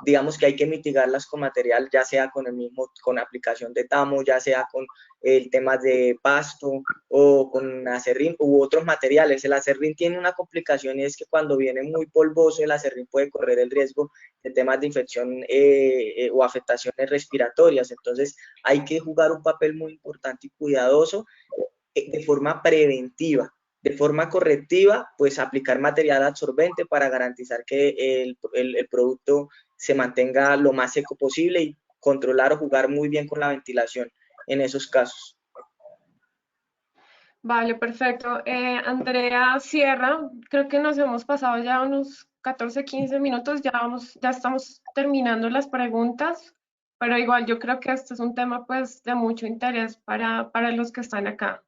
digamos que hay que mitigarlas con material, ya sea con aplicación de tamo, ya sea con el tema de pasto o con acerrín u otros materiales. El acerrín tiene una complicación, y es que cuando viene muy polvoso, el acerrín puede correr el riesgo de temas de infección o afectaciones respiratorias. Entonces hay que jugar un papel muy importante y cuidadoso de forma preventiva. De forma correctiva, pues aplicar material absorbente para garantizar que el producto se mantenga lo más seco posible y controlar o jugar muy bien con la ventilación en esos casos. Vale, perfecto. Andrea Sierra, creo que nos hemos pasado ya unos 14, 15 minutos, ya estamos terminando las preguntas, pero igual yo creo que este es un tema pues de mucho interés para los que están acá.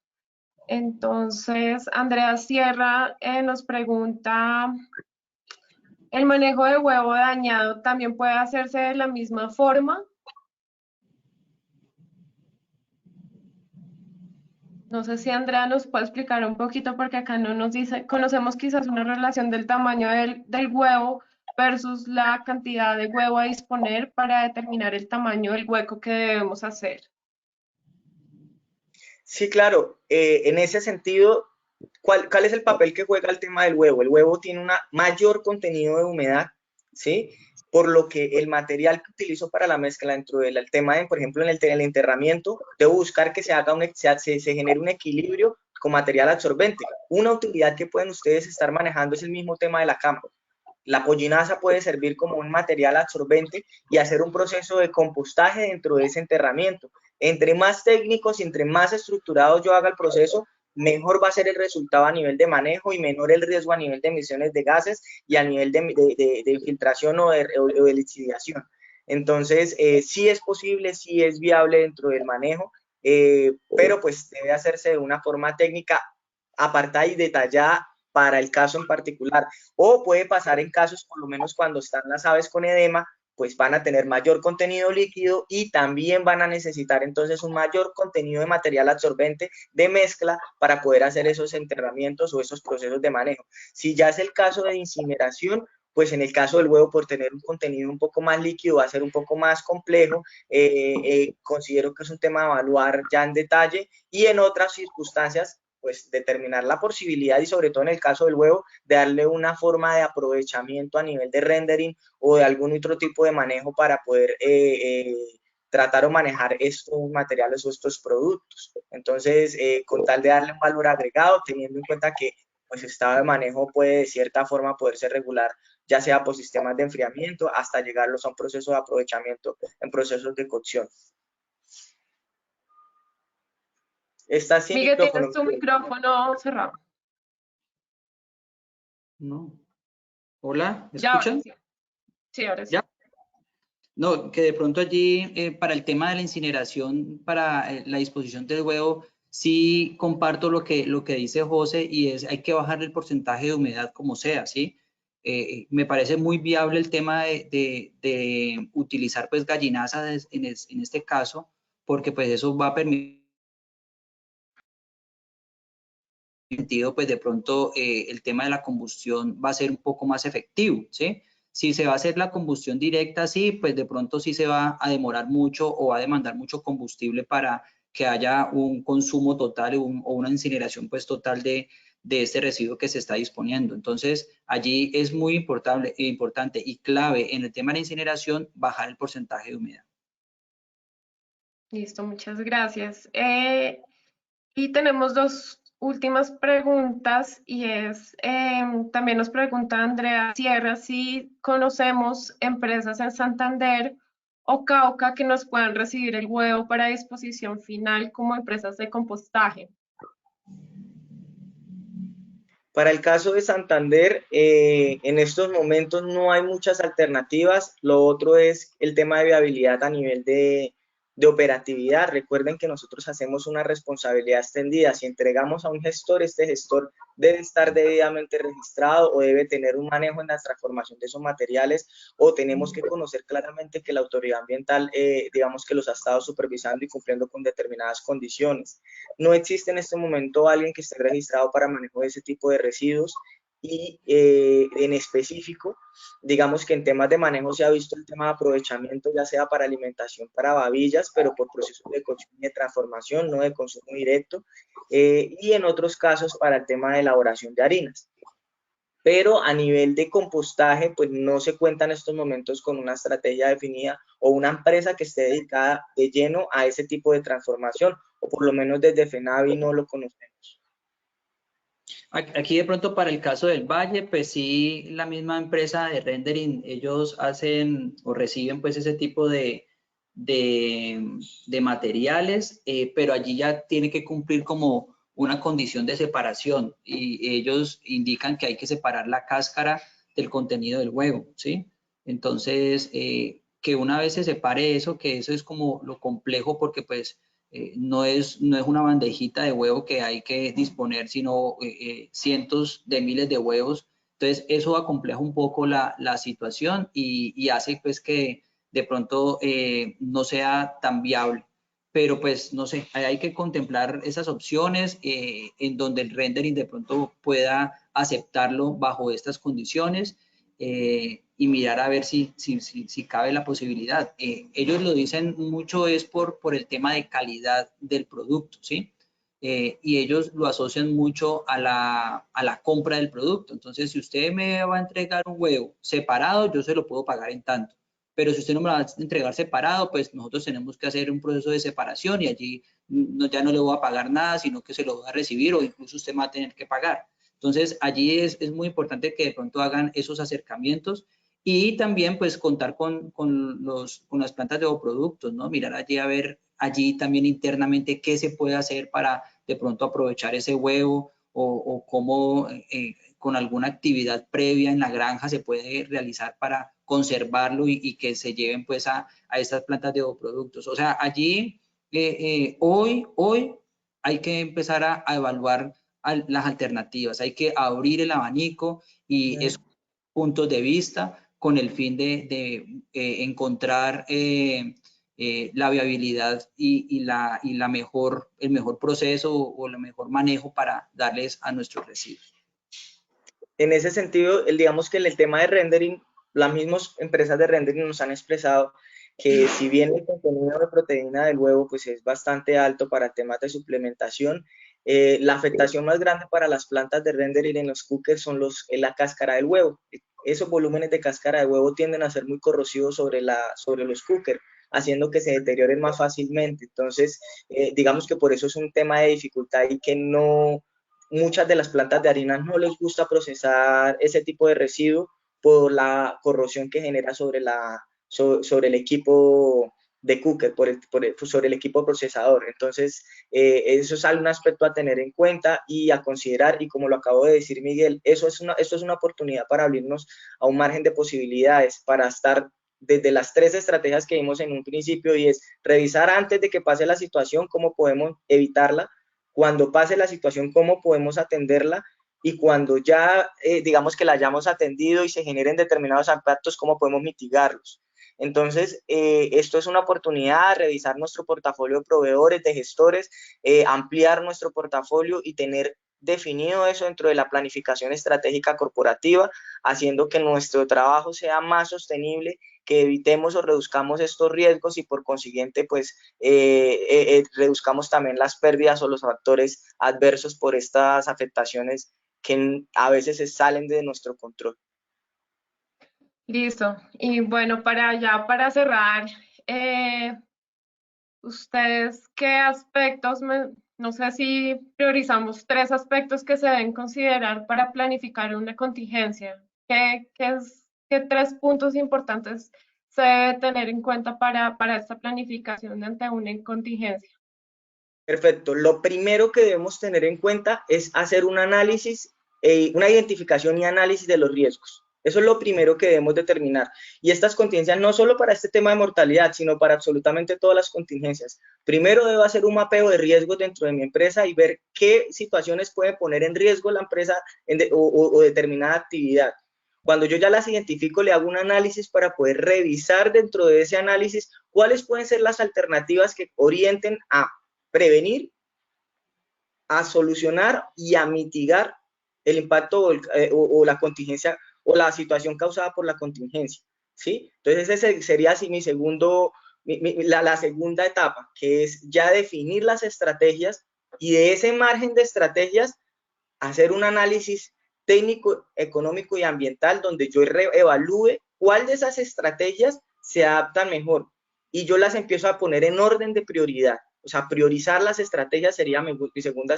Entonces, Andrea Sierra nos pregunta, ¿el manejo de huevo dañado también puede hacerse de la misma forma? No sé si Andrea nos puede explicar un poquito porque acá no nos dice, conocemos quizás una relación del tamaño del huevo versus la cantidad de huevo a disponer para determinar el tamaño del hueco que debemos hacer. Sí, claro. En ese sentido, ¿cuál es el papel que juega el tema del huevo? El huevo tiene un mayor contenido de humedad, ¿sí? por lo que el material que utilizo para la mezcla dentro del tema, por ejemplo, en el enterramiento, debo buscar que se genere un equilibrio con material absorbente. Una utilidad que pueden ustedes estar manejando es el mismo tema de la cama. La pollinaza puede servir como un material absorbente y hacer un proceso de compostaje dentro de ese enterramiento. Entre más técnicos y entre más estructurados yo haga el proceso, mejor va a ser el resultado a nivel de manejo y menor el riesgo a nivel de emisiones de gases y a nivel de infiltración o de lixiviación. Entonces, sí es posible, sí es viable dentro del manejo, pero pues debe hacerse de una forma técnica apartada y detallada para el caso en particular. O puede pasar en casos, por lo menos cuando están las aves con edema, pues van a tener mayor contenido líquido y también van a necesitar entonces un mayor contenido de material absorbente de mezcla para poder hacer esos enterramientos o esos procesos de manejo. Si ya es el caso de incineración, pues en el caso del huevo, por tener un contenido un poco más líquido, va a ser un poco más complejo. Considero que es un tema a evaluar ya en detalle y en otras circunstancias, pues determinar la posibilidad y sobre todo en el caso del huevo, de darle una forma de aprovechamiento a nivel de rendering o de algún otro tipo de manejo para poder tratar o manejar estos materiales o estos productos. Entonces, con tal de darle un valor agregado, teniendo en cuenta que pues estado de manejo puede de cierta forma poderse regular, ya sea por sistemas de enfriamiento hasta llegarlos a un proceso de aprovechamiento en procesos de cocción. ¿Estás sin Miguel, micrófono? tienes tu micrófono cerrado. No. Hola, ¿me Ya, ahora escuchan? sí. Sí, ahora sí. ¿Ya? No, que de pronto allí para el tema de la incineración, para la disposición del huevo, sí comparto lo que dice José y es hay que bajar el porcentaje de humedad como sea, ¿sí? Me parece muy viable el tema de utilizar pues gallinazas en este caso, porque pues eso va a permitir pues de pronto el tema de la combustión va a ser un poco más efectivo, ¿sí? Si se va a hacer la combustión directa, sí, pues de pronto sí se va a demorar mucho o va a demandar mucho combustible para que haya un consumo total o una incineración pues total de este residuo que se está disponiendo. Entonces, allí es muy importante y clave en el tema de la incineración bajar el porcentaje de humedad. Listo, muchas gracias. Y tenemos dos últimas preguntas y también nos pregunta Andrea Sierra si conocemos empresas en Santander o Cauca que nos puedan recibir el huevo para disposición final como empresas de compostaje. Para el caso de Santander, en estos momentos no hay muchas alternativas. Lo otro es el tema de viabilidad a nivel de operatividad. Recuerden que nosotros hacemos una responsabilidad extendida. Si entregamos a un gestor, este gestor debe estar debidamente registrado o debe tener un manejo en la transformación de esos materiales, o tenemos que conocer claramente que la autoridad ambiental, digamos que los ha estado supervisando y cumpliendo con determinadas condiciones. No existe en este momento alguien que esté registrado para manejo de ese tipo de residuos y en específico, digamos que en temas de manejo se ha visto el tema de aprovechamiento, ya sea para alimentación para babillas, pero por procesos de cocción y de transformación, no de consumo directo, y en otros casos para el tema de elaboración de harinas. Pero a nivel de compostaje, pues no se cuenta en estos momentos con una estrategia definida o una empresa que esté dedicada de lleno a ese tipo de transformación, o por lo menos desde FENAVI no lo conocemos. Aquí de pronto para el caso del Valle, pues sí, la misma empresa de rendering, ellos hacen o reciben pues ese tipo de materiales, pero allí ya tiene que cumplir como una condición de separación y ellos indican que hay que separar la cáscara del contenido del huevo, ¿sí? Entonces, que una vez se separe eso, que eso es como lo complejo porque pues no es una bandejita de huevo que hay que disponer, sino cientos de miles de huevos. Entonces, eso acompleja un poco la situación y hace pues que de pronto no sea tan viable. Pero pues, no sé, hay que contemplar esas opciones en donde el rendering de pronto pueda aceptarlo bajo estas condiciones. Y mirar a ver si cabe la posibilidad. Ellos lo dicen mucho es por el tema de calidad del producto, ¿sí? y ellos lo asocian mucho a la compra del producto. Entonces, si usted me va a entregar un huevo separado, yo se lo puedo pagar en tanto. Pero si usted no me lo va a entregar separado, pues nosotros tenemos que hacer un proceso de separación y allí ya no le voy a pagar nada, sino que se lo voy a recibir o incluso usted me va a tener que pagar. Entonces, allí es muy importante que de pronto hagan esos acercamientos y también pues contar con las plantas de ovoproductos, ¿no? Mirar allí a ver allí también internamente qué se puede hacer para de pronto aprovechar ese huevo o cómo con alguna actividad previa en la granja se puede realizar para conservarlo y que se lleven pues a estas plantas de ovoproductos. O sea, allí hoy hay que empezar a evaluar las alternativas, hay que abrir el abanico y esos puntos de vista con el fin de encontrar la viabilidad y el mejor proceso o el mejor manejo para darles a nuestros residuos. En ese sentido, digamos que en el tema de rendering, las mismas empresas de rendering nos han expresado que si bien el contenido de proteína del huevo pues es bastante alto para temas de suplementación, la afectación más grande para las plantas de rendering en los cookers son la cáscara del huevo. Esos volúmenes de cáscara de huevo tienden a ser muy corrosivos sobre los cookers, haciendo que se deterioren más fácilmente. Entonces, digamos que por eso es un tema de dificultad y que muchas de las plantas de harina no les gusta procesar ese tipo de residuo por la corrosión que genera sobre el equipo de cooker, sobre el equipo procesador. Entonces, eso es un aspecto a tener en cuenta y a considerar, y como lo acabo de decir Miguel, esto es una oportunidad para abrirnos a un margen de posibilidades, para estar desde las 3 estrategias que vimos en un principio, y es revisar antes de que pase la situación cómo podemos evitarla, cuando pase la situación cómo podemos atenderla, y cuando ya digamos que la hayamos atendido y se generen determinados impactos, cómo podemos mitigarlos. Entonces, esto es una oportunidad de revisar nuestro portafolio de proveedores, de gestores, ampliar nuestro portafolio y tener definido eso dentro de la planificación estratégica corporativa, haciendo que nuestro trabajo sea más sostenible, que evitemos o reduzcamos estos riesgos y por consiguiente pues reduzcamos también las pérdidas o los factores adversos por estas afectaciones que a veces salen de nuestro control. Listo. Y bueno, para cerrar, ¿ustedes qué aspectos, no sé si priorizamos 3 aspectos que se deben considerar para planificar una contingencia? ¿Qué 3 puntos importantes se debe tener en cuenta para esta planificación ante una contingencia? Perfecto. Lo primero que debemos tener en cuenta es hacer un análisis, una identificación y análisis de los riesgos. Eso es lo primero que debemos determinar. Y estas contingencias no solo para este tema de mortalidad, sino para absolutamente todas las contingencias. Primero debo hacer un mapeo de riesgos dentro de mi empresa y ver qué situaciones puede poner en riesgo la empresa o determinada actividad. Cuando yo ya las identifico, le hago un análisis para poder revisar dentro de ese análisis cuáles pueden ser las alternativas que orienten a prevenir, a solucionar y a mitigar el impacto o la contingencia o la situación causada por la contingencia, ¿sí? Entonces ese sería así la segunda etapa, que es ya definir las estrategias y de ese margen de estrategias hacer un análisis técnico, económico y ambiental donde yo evalúe cuál de esas estrategias se adaptan mejor y yo las empiezo a poner en orden de prioridad. O sea, priorizar las estrategias sería mi segundo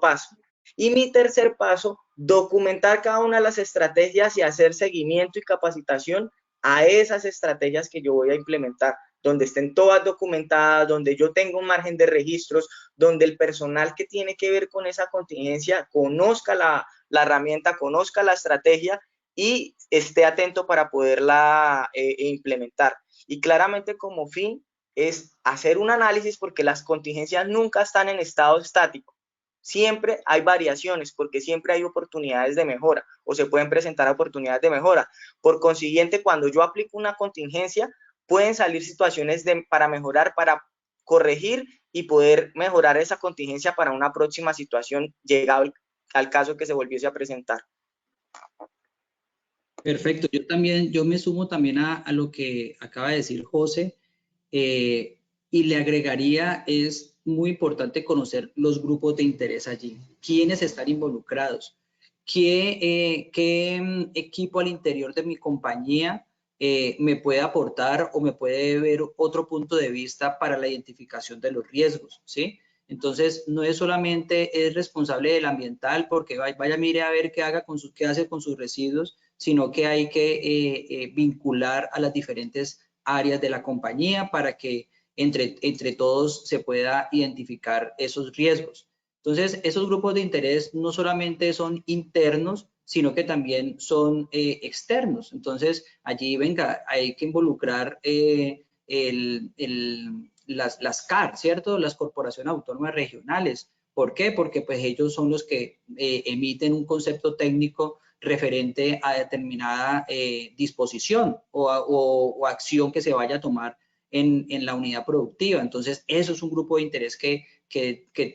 paso. Y mi tercer paso, documentar cada una de las estrategias y hacer seguimiento y capacitación a esas estrategias que yo voy a implementar, donde estén todas documentadas, donde yo tenga un margen de registros, donde el personal que tiene que ver con esa contingencia conozca la herramienta, conozca la estrategia y esté atento para poderla implementar. Y claramente como fin es hacer un análisis, porque las contingencias nunca están en estado estático. Siempre hay variaciones porque siempre hay oportunidades de mejora o se pueden presentar oportunidades de mejora. Por consiguiente, cuando yo aplico una contingencia, pueden salir situaciones para mejorar, para corregir y poder mejorar esa contingencia para una próxima situación llegado al caso que se volviese a presentar. Perfecto. Yo me sumo también a lo que acaba de decir José. y le agregaría, es muy importante conocer los grupos de interés allí, quiénes están involucrados, qué equipo al interior de mi compañía me puede aportar o me puede ver otro punto de vista para la identificación de los riesgos, ¿sí? Entonces, no es solamente es responsable del ambiental porque vaya mire a ver qué hace con sus residuos, sino que hay que vincular a las diferentes áreas de la compañía para que entre todos se pueda identificar esos riesgos. Entonces, esos grupos de interés no solamente son internos, sino que también son externos. Entonces, allí, venga, hay que involucrar las CAR, ¿cierto? Las corporaciones autónomas regionales. ¿Por qué? Porque pues ellos son los que emiten un concepto técnico referente a determinada disposición o acción que se vaya a tomar en la unidad productiva. Entonces, eso es un grupo de interés que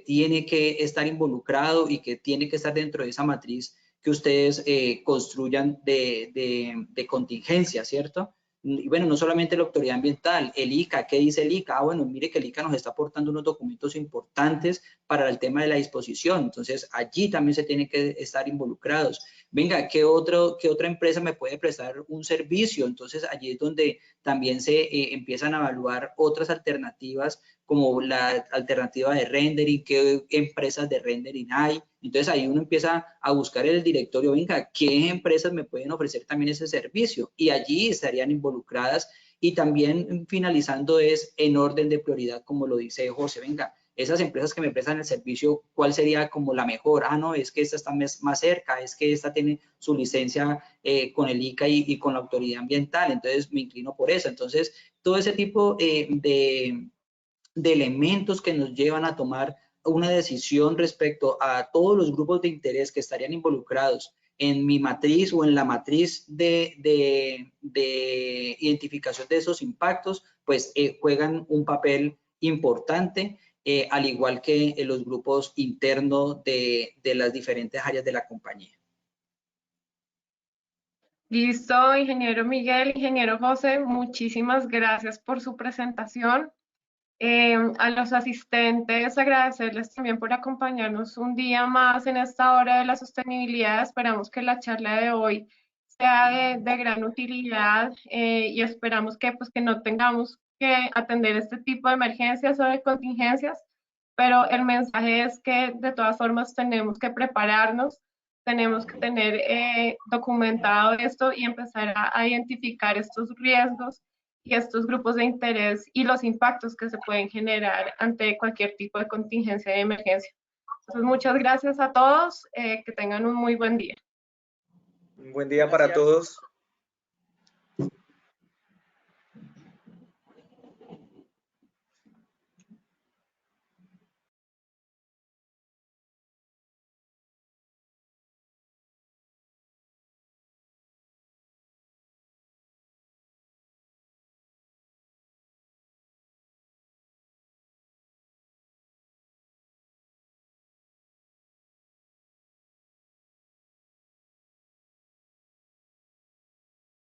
tiene que estar involucrado y que tiene que estar dentro de esa matriz que ustedes construyan de contingencia, ¿cierto? Y bueno, no solamente la autoridad ambiental, el ICA, ¿qué dice el ICA? Ah, bueno, mire que el ICA nos está aportando unos documentos importantes para el tema de la disposición, entonces allí también se tienen que estar involucrados. Venga, ¿qué otra empresa me puede prestar un servicio? Entonces allí es donde también se empiezan a evaluar otras alternativas como la alternativa de rendering, qué empresas de rendering hay. Entonces ahí uno empieza a buscar en el directorio, venga, ¿qué empresas me pueden ofrecer también ese servicio? Y allí estarían involucradas. Y también finalizando es en orden de prioridad, como lo dice José, venga, esas empresas que me prestan el servicio, ¿cuál sería como la mejor? Ah, no, es que esta está más cerca, es que esta tiene su licencia con el ICA y con la autoridad ambiental, entonces me inclino por eso. Entonces, todo ese tipo de elementos que nos llevan a tomar una decisión respecto a todos los grupos de interés que estarían involucrados en mi matriz o en la matriz de identificación de esos impactos, pues juegan un papel importante, al igual que en los grupos internos de las diferentes áreas de la compañía. Listo, ingeniero Miguel, ingeniero José, muchísimas gracias por su presentación. A los asistentes, agradecerles también por acompañarnos un día más en esta hora de la sostenibilidad. Esperamos que la charla de hoy sea de gran utilidad y esperamos que, pues, que no tengamos que atender este tipo de emergencias o de contingencias, pero el mensaje es que de todas formas tenemos que prepararnos, tenemos que tener documentado esto y empezar a identificar estos riesgos y estos grupos de interés y los impactos que se pueden generar ante cualquier tipo de contingencia de emergencia. Entonces, muchas gracias a todos, que tengan un muy buen día. Un buen día para todos.